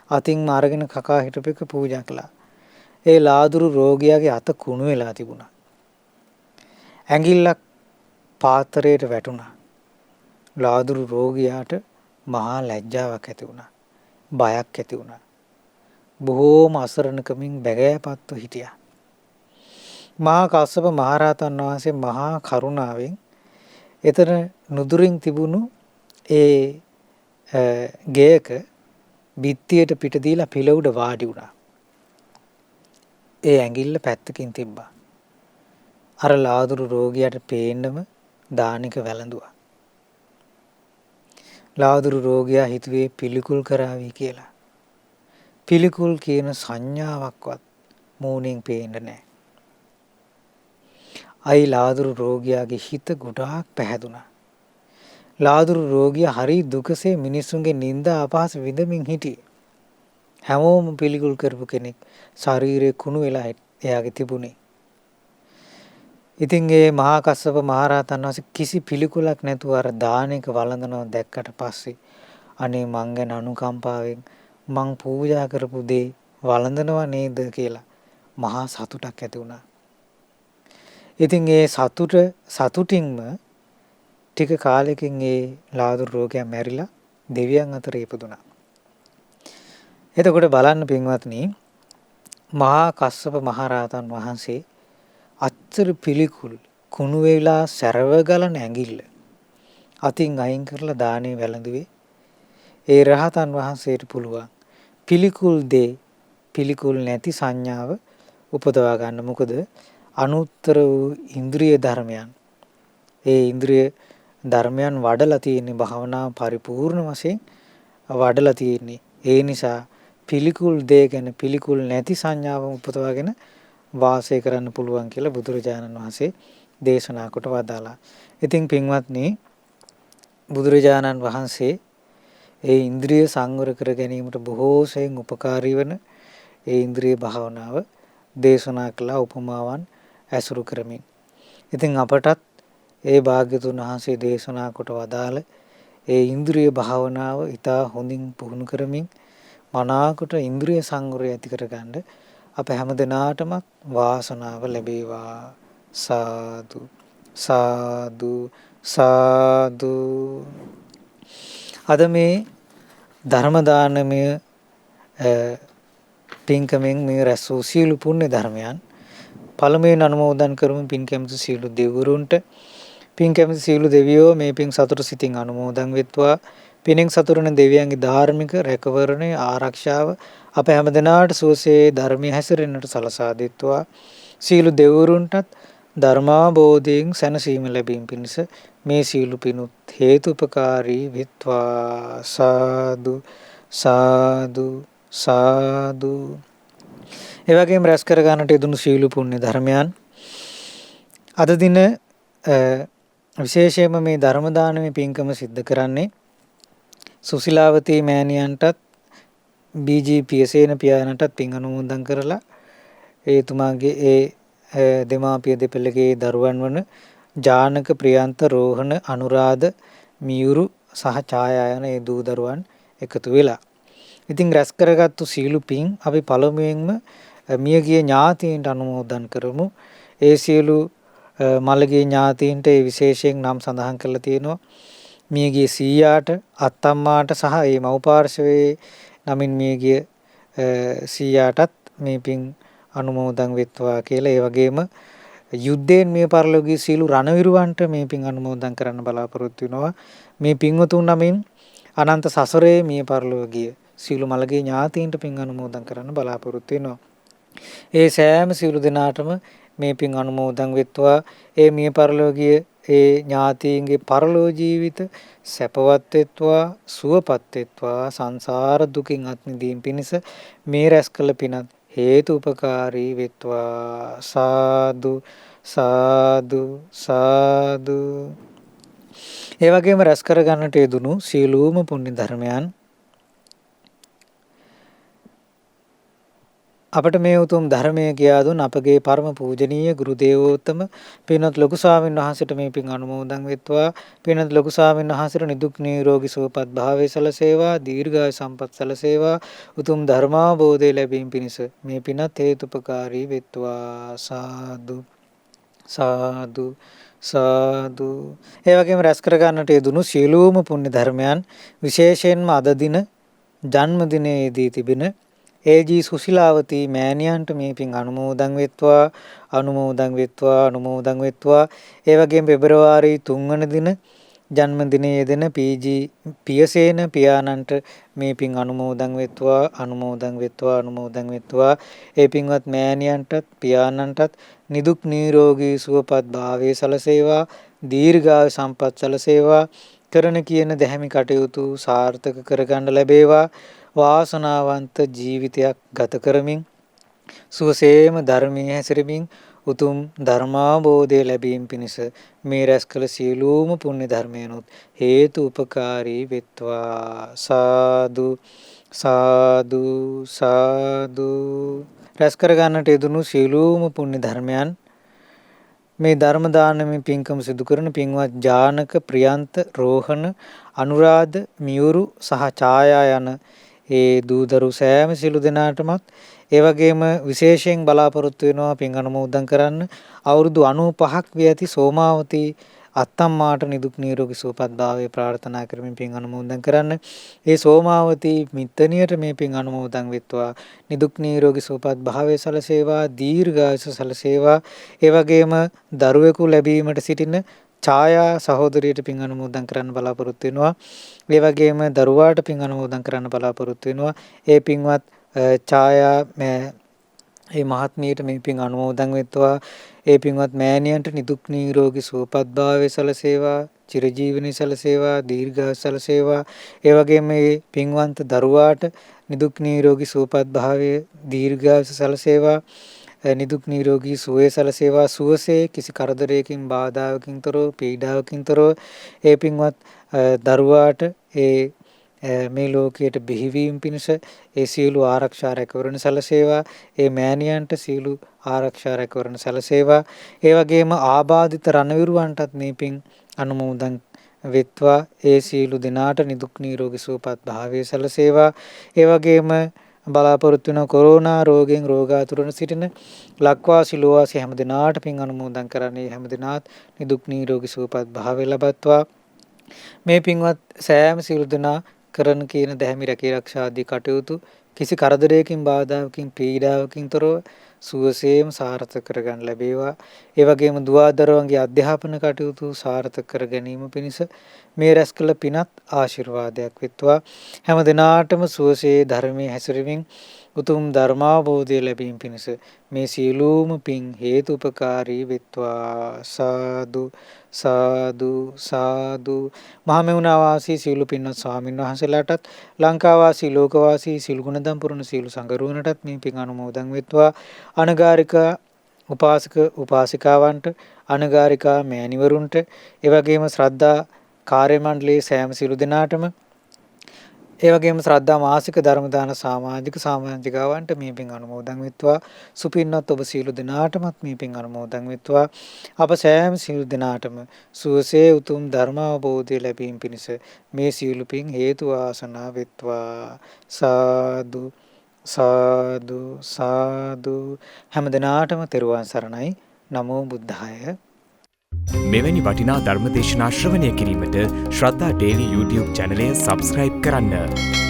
අතින් අරගෙන කකා හිටපෙක පූජා කළා. ඒ ලාදුරු රෝගියාගේ අත කුණු වෙලා තිබුණා. ඇඟිල්ලක් පාත්‍රයට වැටුණා. ලාදුරු රෝගියාට මහා ලැජ්ජාවක් ඇති වුණා. බයක් ඇති වුණා. බොහෝම අසරණකමින් බැගෑපත්ව හිටියා. මහා කස්සප මහරහතන් වහන්සේ මහා කරුණාවෙන් එතන නුදුරින් තිබුණු ඒ ගෙයක බිත්තියට පිට දීලා පිළ උඩ වාඩි වුණා. ඒ ඇඟිල්ල පැත්තකින් තිබ්බා. අර ලාදුරු රෝගියාට පේන්නම දානික වැළඳුවා. ලාදුරු රෝගියා හිතුවේ පිළිකුල් කරાવી කියලා. පිළිකුල් කියන සංඥාවක්වත් මූණෙන් පේන්න නැහැ. අයි ලාදුරු රෝගියාගේ හිත ගොඩාක් පැහැදුනා. ලාදුරු රෝගියා හරි දුකසේ මිනිසුන්ගේ නිନ୍ଦා අපහාස විඳමින් හිටියේ. හැමෝම පිළිකුල් කරපු කෙනෙක් ශරීරේ කුණු වෙලා එයාගේ තිබුණේ. ඉතින් ඒ මහා කස්සප මහරහතන් වහන්සේ කිසි පිළිකුලක් නැතුව අර දානෙක වළඳනවා දැක්කට පස්සේ අනේ මං ගැන අනුකම්පාවෙන් මං පූජා කරපු දේ වළඳනවා නේද කියලා මහා සතුටක් ඇති වුණා. ඉතින් ඒ සතුටින්ම ටික කාලෙකින් ඒ ලාදුරු රෝගයා මැරිලා දෙවියන් අතර ඉපදුණා. එතකොට බලන්න පින්වත්නි මහා කස්සප මහරහතන් වහන්සේ අච්චර පිළිකුල් කුණු වෙලා සැරව ගලන ඇඟිල්ල අතින් අයින් කරලා දානේ වැළඳුවේ. ඒ රහතන් වහන්සේට පුළුවන් පිළිකුල් දේ පිළිකුල් නැති සංඥාව උපදවා ගන්න. මොකද අනුත්තර වූ ඉන්ද්‍රිය ධර්මයන් ඒ ඉන්ද්‍රිය ධර්මයන් වඩලා තියෙන්නේ භාවනා පරිපූර්ණ වශයෙන් වඩලා තියෙන්නේ. ඒ නිසා පිළිකුල් දේ ගැන පිළිකුල් නැති සංඥාව උපදවාගෙන වාසය කරන්න පුළුවන් කියලා බුදුරජාණන් වහන්සේ දේශනා කොට වදාලා. ඉතින් පින්වත්නි බුදුරජාණන් වහන්සේ ඒ ඉන්ද්‍රිය සංවර කර ගැනීමට බොහෝ සෙයින් උපකාරී වන ඒ ඉන්ද්‍රිය භාවනාව දේශනා කළ උපමාවන් ඇසුරු කරමින්. ඉතින් අපටත් ඒ භාග්‍යතුන් වහන්සේ දේශනා කොට වදාළ ඒ ඉන්ද්‍රිය භාවනාව ඊටා හොඳින් පුහුණු කරමින් මනාකොට ඉන්ද්‍රිය සංවරය ඇති කරගන්න අප හැම දිනාටම වාසනාව ලැබේවා. සාදු සාදු සාදු. අද මේ ධර්ම දානමය පින්කමෙන් මේ රැස් වූ සීල පුණ්‍ය ධර්මයන් පළමුවෙන් අනුමෝදන් කරමු. පින් කැමති සීල දෙවිවරුන්ට පින් කැමති සීල දෙවියෝ මේ පින් සතුට සිතින් අනුමෝදන් වෙත්වා. පිනෙන් සතුරන දෙවියන්ගේ ධාර්මික රැකවරණය ආරක්ෂාව අප හැම දිනාට සුවසේ ධර්මයේ හැසිරෙන්නට සලසා දෙත්වා. සීල දෙවිවරුන්ටත් ධර්මාබෝධයෙන් සැනසීම ලැබීම පිණිස මේ සීල පිනුත් හේතුපකාරී වෙත්වා. සාදු සාදු සාදු. ඒ වගේම රැස් කර ගන්නට යෙදුණු සීල පුණ්‍ය ධර්මයන් අද දින විශේෂයෙන්ම මේ ධර්ම දානමේ පින්කම සිද්ධ කරන්නේ සුසිලාවතී මෑණියන්ටත් බීජී පියසේන පියාණන්ටත් පින් අනුමෝදන් කරලා එතුමාගේ ඒ දෙමාපිය දෙපළගේ දරුවන් වන ජානක ප්‍රියන්ත රෝහණ අනුරාධ මියුරු සහ ඡායා යන ඒ දූ දරුවන් එකතු වෙලා ඉතින් රැස් කරගත්තු සීල පින් අපි පළමුවෙන්ම මියගිය ඥාතීන්ට අනුමෝදන් කරමු. ඒ සියලු මළගිය ඥාතීන්ට ඒ විශේෂයෙන් නම් සඳහන් කරලා තියෙනවා. මියගිය සීයාට අත්තම්මාට සහ ඒ මව් පාර්ශවයේ නමින් මියගිය සීයාටත් මේ පින් අනුමෝදන් වෙත්වා කියලා. ඒ වගේම යුද්ධයෙන් මිය පරලෝකීය සීලු රණවිරුවන්ට මේ පින් අනුමෝදන් කරන්න බලාපොරොත්තු වෙනවා. මේ පින්වතුන් නමින් අනන්ත සසරේ මිය පරලෝකීය සීලු මළගිය ඥාතීන්ට පින් අනුමෝදන් කරන්න බලාපොරොත්තු වෙනවා. ඒ සෑම සීලු දෙනාටම මේ පින් අනුමෝදන් වෙත්වා. ඒ මිය පරලෝකීය ඒ ඥාතීන්ගේ පරලෝ ජීවිත සැපවත් වෙත්වා, සුවපත් වෙත්වා. සංසාර දුකින් අත් මිදීම පිණිස මේ රැස් කළ පිනත් හේතු උපකාරී වෙත්වා. සාදු සාදු සාදු. ඒ වගේම රැස් කර ගන්නට යෙදුණු සීලූම පුණ්‍ය ධර්මයන් අපට මේ උතුම් ධර්මය කියා දුන් අපගේ පරම පූජනීය ගුරු දේවෝත්තම පින්වත් ලොකු ස්වාමීන් වහන්සේට මේ පින් අනුමෝදන් වෙත්වා. පින්වත් ලොකු ස්වාමීන් වහන්සේට නිදුක් නිරෝගී සුවපත් භාවයේ සැලසේවා, දීර්ඝායු සම්පත් සැලසේවා. උතුම් ධර්මාභෝධය ලැබීම පිණිස මේ පිනත් හේතුපකාරී වෙත්වා. සාදු සාදු සාදු. ඒ වගේම රැස් කර ගන්නට යෙදුණු සියලුම පුණ්‍ය ධර්මයන් විශේෂයෙන්ම අද දින ජන්මදිනයේදී තිබෙන ඒ.ජී. සුශීලාවතී මෑණියන්ට මේ පින් අනුමෝදන් වෙත්වා. අනුමෝදන් වෙත්වා. අනුමෝදන් වෙත්වා. ඒ වගේම පෙබරවාරි 3 වන දින ජන්මදිනයේ යෙදෙන පී.ජී. පියසේන පියාණන්ට මේ පින් අනුමෝදන් වෙත්වා. අනුමෝදන් වෙත්වා. අනුමෝදන් වෙත්වා. ඒ පින්වත් මෑණියන්ටත් පියාණන්ටත් නිදුක් නිරෝගී සුවපත් භාවයේ සලසේවා. දීර්ඝායු සම්පත් සලසේවා. කරන කියන දැහැමි කටයුතු සාර්ථක කරගන්න ලැබේවා. වාසනාවන්ත ජීවිතයක් ගත කරමින් සුවසේම ධර්මයේ හැසිරෙමින් උතුම් ධර්මාභෝධය ලැබීම පිණිස මේ රැස් කළ සියලුම පුණ්‍ය ධර්මයන්ොත් හේතු උපකාරී වෙත්වා. සාදු සාදු සාදු. රැස් කර ගන්නට යෙදුණු සියලුම පුණ්‍ය ධර්මයන් මේ ධර්ම දානමය පින්කම සිදු කරන පින්වත් ජානක, ප්‍රියන්ත, රෝහණ, අනුරාධ, මියුරු සහ ඡායා යන ඒ දූදරු සෑම සිළු දෙනාටමත් ඒ වගේම විශේෂයෙන් බලාපොරොත්තු වෙනවා පින් අනුමෝදන් කරන්න අවුරුදු 95ක් විය ඇති සෝමාවතී අත්තම්මාට නිදුක් නිරෝගී සුවපත් භාවය ප්‍රාර්ථනා කරමින් පින් අනුමෝදන් කරන්න. ඒ සෝමාවතී මිත්තනියට මේ පින් අනුමෝදන් වෙත්වා. නිදුක් නිරෝගී සුවපත් භාවය සලසේවා, දීර්ඝායුෂ සලසේවා. ඒ වගේම දරුවෙකු ලැබීමට සිටින ඡායා සහෝදරියට පින් අනුමෝදන් කරන්න බලාපොරොත්තු වෙනවා. ඒ වගේම දරුවාට පින් අනුමෝදන් කරන්න බලාපොරොත්තු වෙනවා. ඒ පින්වත් ඡායා මේ මහත්මියට මේ පින් අනුමෝදන් වෙත්වා. ඒ පින්වත් මෑණියන්ට නිදුක් නිරෝගී සුවපත් භාවය සලසේවා, චිරජීවනයේ සලසේවා, දීර්ඝායුෂ සලසේවා. ඒ වගේම මේ පින්වන්ත දරුවාට නිදුක් නිරෝගී සුවපත් භාවය, දීර්ඝායුෂ සලසේවා, නිදුක් නිරෝගී සුවය සලසේවා. සුවසේ කිසි කරදරයකින් බාධාවකින් තොරව පීඩාවකින් තොරව ඒ පින්වත් දරුවාට මේ ලෝකයට බිහිවීම පිණිස ඒ සියලු ආරක්ෂා රැකවරණ සැලසේවා. ඒ මෑණියන්ට සියලු ආරක්ෂා රැකවරණ සැලසේවා. ඒ වගේම ආබාධිත රණවිරුවන්ටත් මේ පින් අනුමෝදන් වෙත්වා. ඒ සියලු දෙනාට නිදුක් නිරෝගී සුවපත් භාවය සැලසේවා. ඒ වගේම බලාපොරොත්තු වෙන කොරෝනා රෝගයෙන් රෝගාතුරන සිටින ලක්වාසී ලෝවාසී හැම දිනාට පින් අනුමෝදන් කරන්නේ හැම දිනාත් නිදුක් නිරෝගී සුවපත් භාවය ලබත්වා. මේ පින්වත් සෑම සියලු දෙනා කරන කියන දැහැමි රැකී ආරක්ෂා ආදී කටයුතු කිසි කරදරයකින් බාධාවකින් පීඩාවකින් තොරව සුවසේම සාර්ථක කරගන්න ලැබේවා. ඒ වගේම දුවදරුවන්ගේ අධ්‍යාපන කටයුතු සාර්ථක කර ගැනීම පිණිස මේ රැස් කළ පිනත් ආශිර්වාදයක් වෙත්වා. හැම දිනාටම සුවසේ ධර්මයේ හැසිරෙමින් උතුම් ධර්මාභෝධය ලැබීම පිණිස මේ සියලුම පින් හේතුපකාරී වෙත්වා. සාදු සාදු සාදු. මහමෙවුනා වාසී සියලු පින්වත් ස්වාමින් වහන්සේලාටත් ලංකා වාසී ලෝක වාසී සියලු ගුණධම් පුරණ සියලු සංඝරුවනටත් මේ පින් අනුමෝදන් වෙත්වා. අනගාരികා උපාසක උපාසිකාවන්ට, අනගාരികා මෑණිවරුන්ට, ඒ වගේම ශ්‍රද්ධා කාර්ය මණ්ඩලයේ සෑම සියලු දෙනාටම, ඒ වගේම ශ්‍රද්ධා මාසික ධර්ම දාන සමාජිකාවන්ට මේ පින් අනුමෝදන් වෙත්වා. සුපින්වත් ඔබ සියලු දෙනාටමත් මේ පින් අනුමෝදන් වෙත්වා. අප සෑම සියලු දෙනාටම සුවසේ උතුම් ධර්ම අවබෝධය ලැබීම පිණිස මේ සියලු පින් හේතු වාසනා වෙත්වා. සාදු සාදු සාදු. හැම දිනාටම තෙරුවන් සරණයි. නමෝ බුද්ධාය. මෙවැනි වටිනා ධර්මදේශනා ශ්‍රවණය කිරීමට ශ්‍රද්ධා ඩේලි YouTube චැනලය සබස්ක්‍රයිබ් කරන්න.